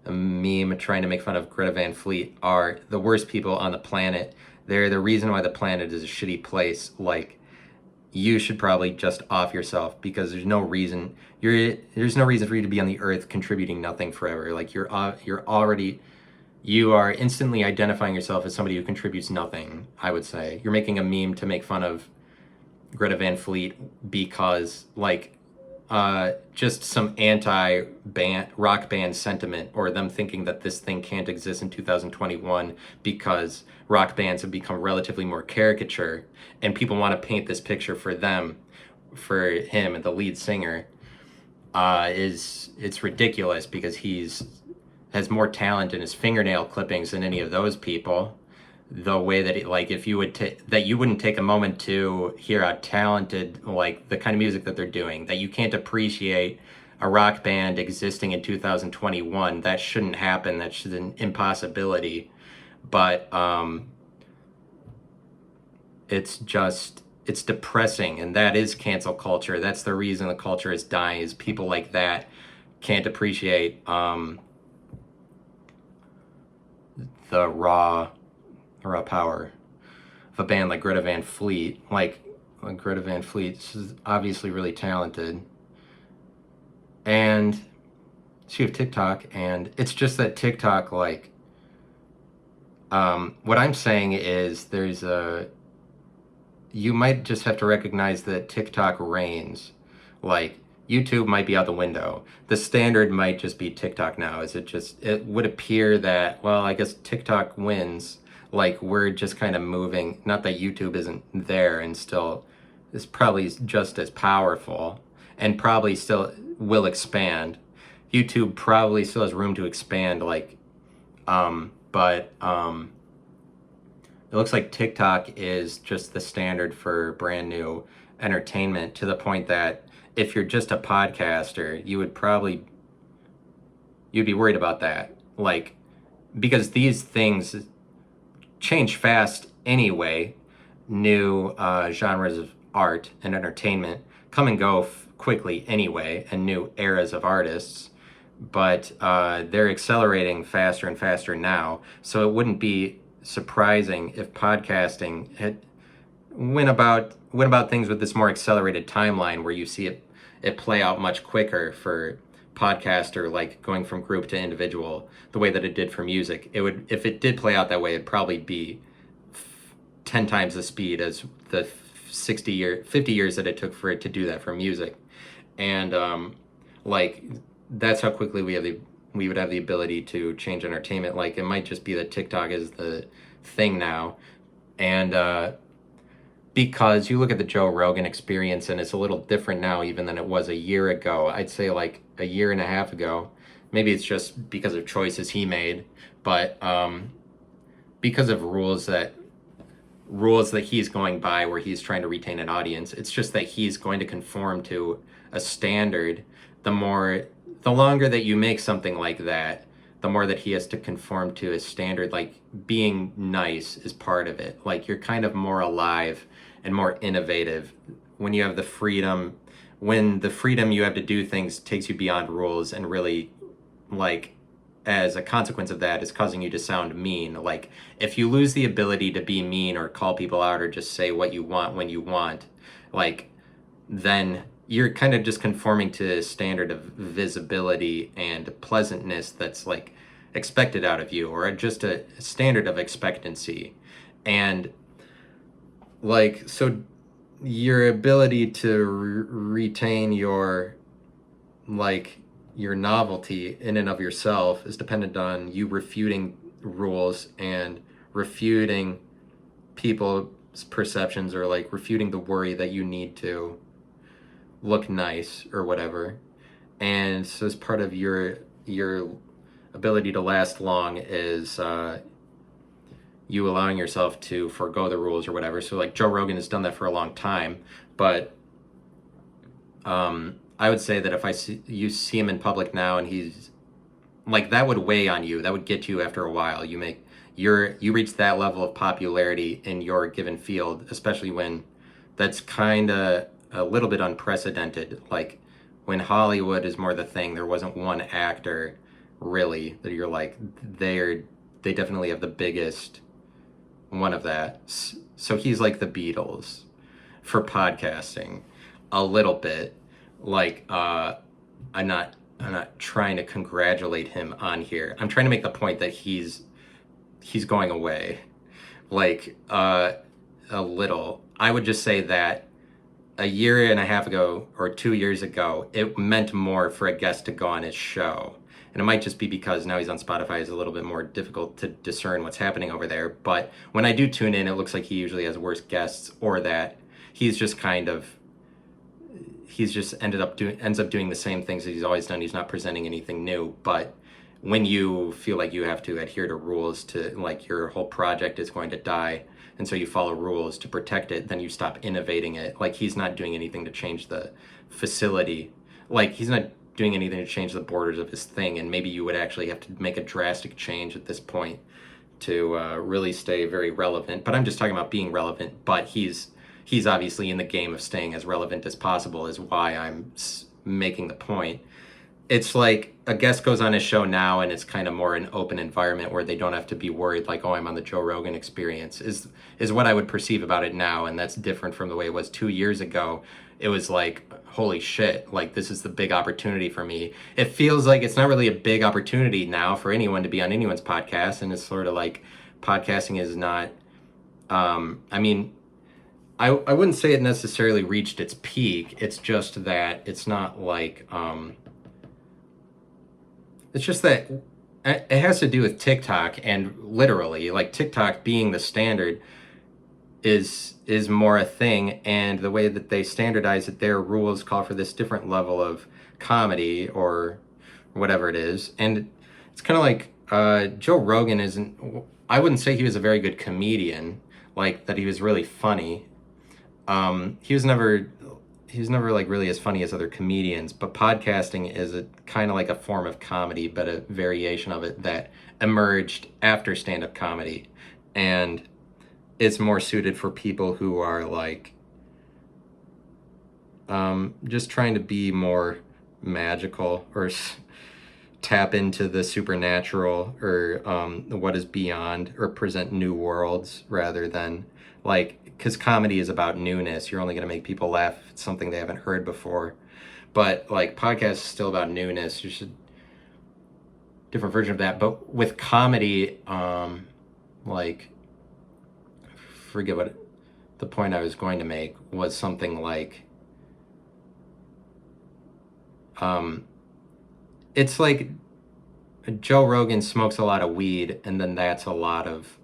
meme trying to make fun of Greta Van Fleet, are the worst people on the planet. They're the reason why the planet is a shitty place. Like, you should probably just off yourself, because there's no reason for you to be on the earth contributing nothing forever. Like, you are instantly identifying yourself as somebody who contributes nothing. I would say you're making a meme to make fun of Greta Van Fleet because, like, just some rock band sentiment, or them thinking that this thing can't exist in 2021 because rock bands have become relatively more caricature, and people want to paint this picture for him, and the lead singer, it's ridiculous, because has more talent in his fingernail clippings than any of those people. The way that if you would that you wouldn't take a moment to hear how talented, like, the kind of music that they're doing, that you can't appreciate a rock band existing in 2021. That shouldn't happen. That's an impossibility. But it's depressing, and that is cancel culture. That's the reason the culture is dying, is people like that can't appreciate the raw power of a band like Greta Van Fleet. Like Greta Van Fleet is obviously really talented, and she have TikTok, and it's just that TikTok, like, what I'm saying is you might just have to recognize that TikTok reigns. Like, YouTube might be out the window. The standard might just be TikTok now. It would appear that, well, I guess TikTok wins. Like, we're just kind of moving, not that YouTube isn't there and still is probably just as powerful, and probably still will expand. YouTube probably still has room to expand, but it looks like TikTok is just the standard for brand new entertainment, to the point that if you're just a podcaster, you'd be worried about that. Like, because these things change fast anyway. New genres of art and entertainment come and go quickly anyway, and new eras of artists, but they're accelerating faster and faster now. So it wouldn't be surprising if podcasting went about things with this more accelerated timeline, where you see it play out much quicker for podcaster, like going from group to individual, the way that it did for music. If it did play out that way, it'd probably be 10 times the speed as the 50 years that it took for it to do that for music. And that's how quickly we would have the ability to change entertainment. Like, it might just be that TikTok is the thing now. And because you look at the Joe Rogan experience, and it's a little different now even than it was a year ago. I'd say like a year and a half ago. Maybe it's just because of choices he made, but because of rules that he's going by, where he's trying to retain an audience. It's just that he's going to conform to a standard. The longer that you make something like that, the more that he has to conform to a standard. Like, being nice is part of it. Like, you're kind of more alive and more innovative when you have the freedom. When the freedom you have to do things takes you beyond rules, and really, like, as a consequence of that, is causing you to sound mean. Like, if you lose the ability to be mean, or call people out, or just say what you want when you want, like, then you're kind of just conforming to a standard of visibility and pleasantness that's, like, expected out of you, or just a standard of expectancy. And, like, so your ability to retain your novelty in and of yourself is dependent on you refuting rules, and refuting people's perceptions, or like refuting the worry that you need to look nice or whatever. And so as part of your ability to last long is you allowing yourself to forego the rules or whatever. So like Joe Rogan has done that for a long time, but I would say that if you see him in public now, and he's like that would weigh on you. That would get you after a while. You reach that level of popularity in your given field, especially when that's kind of a little bit unprecedented. Like when Hollywood is more the thing, there wasn't one actor really that you're like, they definitely have the biggest one of that. So he's like the Beatles for podcasting a little bit. Like I'm not trying to congratulate him on here. I'm trying to make the point that he's going away. Like a little. I would just say that a year and a half ago or 2 years ago, it meant more for a guest to go on his show. And it might just be because now he's on Spotify, it's a little bit more difficult to discern what's happening over there. But when I do tune in, it looks like he usually has worse guests, or that he's just ends up doing the same things that he's always done. He's not presenting anything new. But when you feel like you have to adhere to rules, to like your whole project is going to die, and so you follow rules to protect it, then you stop innovating it. Like he's not doing anything to change the facility. Like he's not doing anything to change the borders of his thing, and maybe you would actually have to make a drastic change at this point to really stay very relevant. But I'm just talking about being relevant. But he's obviously in the game of staying as relevant as possible, is why I'm making the point. It's like a guest goes on his show now and it's kind of more an open environment where they don't have to be worried like, oh, I'm on the Joe Rogan Experience, is what I would perceive about it now. And that's different from the way it was 2 years ago. It was like, holy shit, like this is the big opportunity for me. It feels like it's not really a big opportunity now for anyone to be on anyone's podcast. And it's sort of like podcasting is not, I mean, I wouldn't say it necessarily reached its peak. It's just that it's not like, it's just that it has to do with TikTok, and literally, like TikTok being the standard is more a thing, and the way that they standardize it, their rules call for this different level of comedy or whatever it is. And it's kind of like Joe Rogan I wouldn't say he was a very good comedian, like that he was really funny. He was never like really as funny as other comedians, but podcasting is a kind of like a form of comedy, but a variation of it that emerged after stand-up comedy. And it's more suited for people who are like, just trying to be more magical or tap into the supernatural or what is beyond, or present new worlds rather than like, because comedy is about newness. You're only going to make people laugh if it's something they haven't heard before. But like podcast is still about newness. There's a different version of that. But with comedy, like, forget what the point I was going to make was, something like, it's like Joe Rogan smokes a lot of weed, and then that's a lot of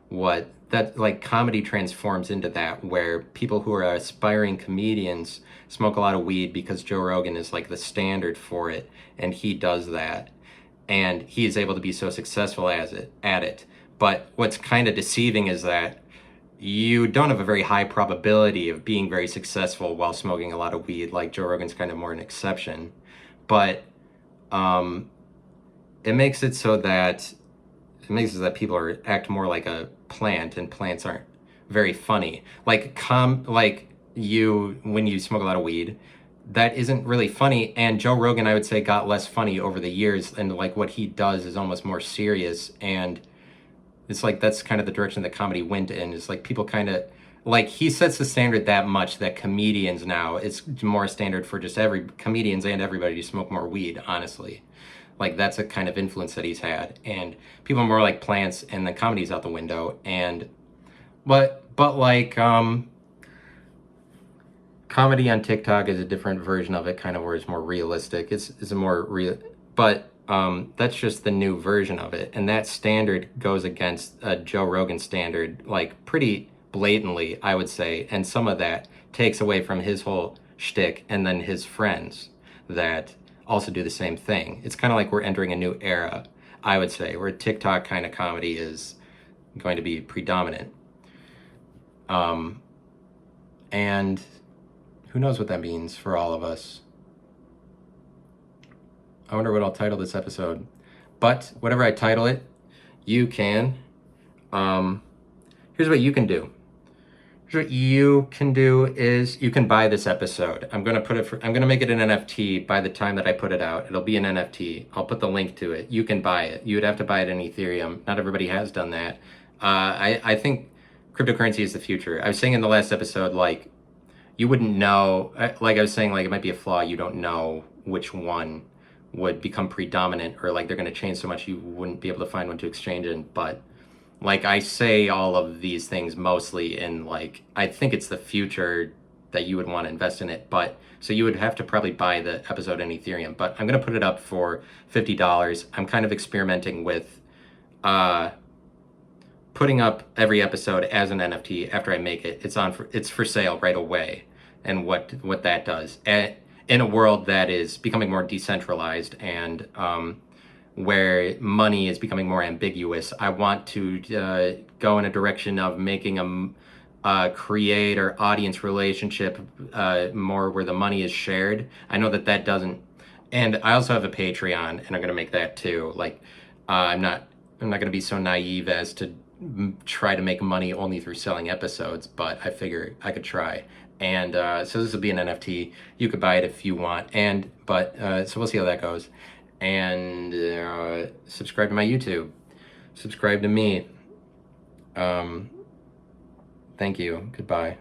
what that, like, comedy transforms into that, where people who are aspiring comedians smoke a lot of weed because Joe Rogan is like the standard for it, and he does that, and he is able to be so successful at it. But what's kind of deceiving is that you don't have a very high probability of being very successful while smoking a lot of weed. Like Joe Rogan's kind of more an exception, but it makes it so that people act more like a plant, and plants aren't very funny. Like when you smoke a lot of weed, that isn't really funny. And Joe Rogan, I would say, got less funny over the years, and like what he does is almost more serious. And it's like that's kind of the direction that comedy went in. It's like people kind of like, he sets the standard that much that comedians now, it's more standard for just comedians and everybody to smoke more weed, honestly. Like that's a kind of influence that he's had, and people are more like plants, and the comedy's out the window. And but like comedy on TikTok is a different version of it, kind of where it's more realistic. It's a more real, but that's just the new version of it, and that standard goes against a Joe Rogan standard, like pretty blatantly, I would say. And some of that takes away from his whole shtick, and then his friends that also do the same thing. It's kind of like we're entering a new era, I would say, where TikTok kind of comedy is going to be predominant. And who knows what that means for all of us. I wonder what I'll title this episode. But whatever I title it, you can. Here's what you can do. What you can do is you can buy this episode. I'm gonna make it an NFT by the time that I put it out. It'll be an NFT. I'll put the link to it. You can buy it. You would have to buy it in Ethereum. Not everybody has done that. I think cryptocurrency is the future. I was saying in the last episode, like, you wouldn't know, like I was saying, like, it might be a flaw. You don't know which one would become predominant, or like they're going to change so much you wouldn't be able to find one to exchange in. But like, I say all of these things mostly in, like, I think it's the future that you would want to invest in it. But so you would have to probably buy the episode in Ethereum, but I'm going to put it up for $50. I'm kind of experimenting with putting up every episode as an NFT after I make it. It's for sale right away. And what that does in a world that is becoming more decentralized and where money is becoming more ambiguous, I want to go in a direction of making a creator audience relationship more where the money is shared. I know that doesn't, and I also have a Patreon, and I'm gonna make that too. Like, I'm not gonna be so naive as to try to make money only through selling episodes, but I figure I could try. And so this will be an NFT. You could buy it if you want, so we'll see how that goes. And subscribe to my YouTube. Subscribe to me. Thank you. Goodbye.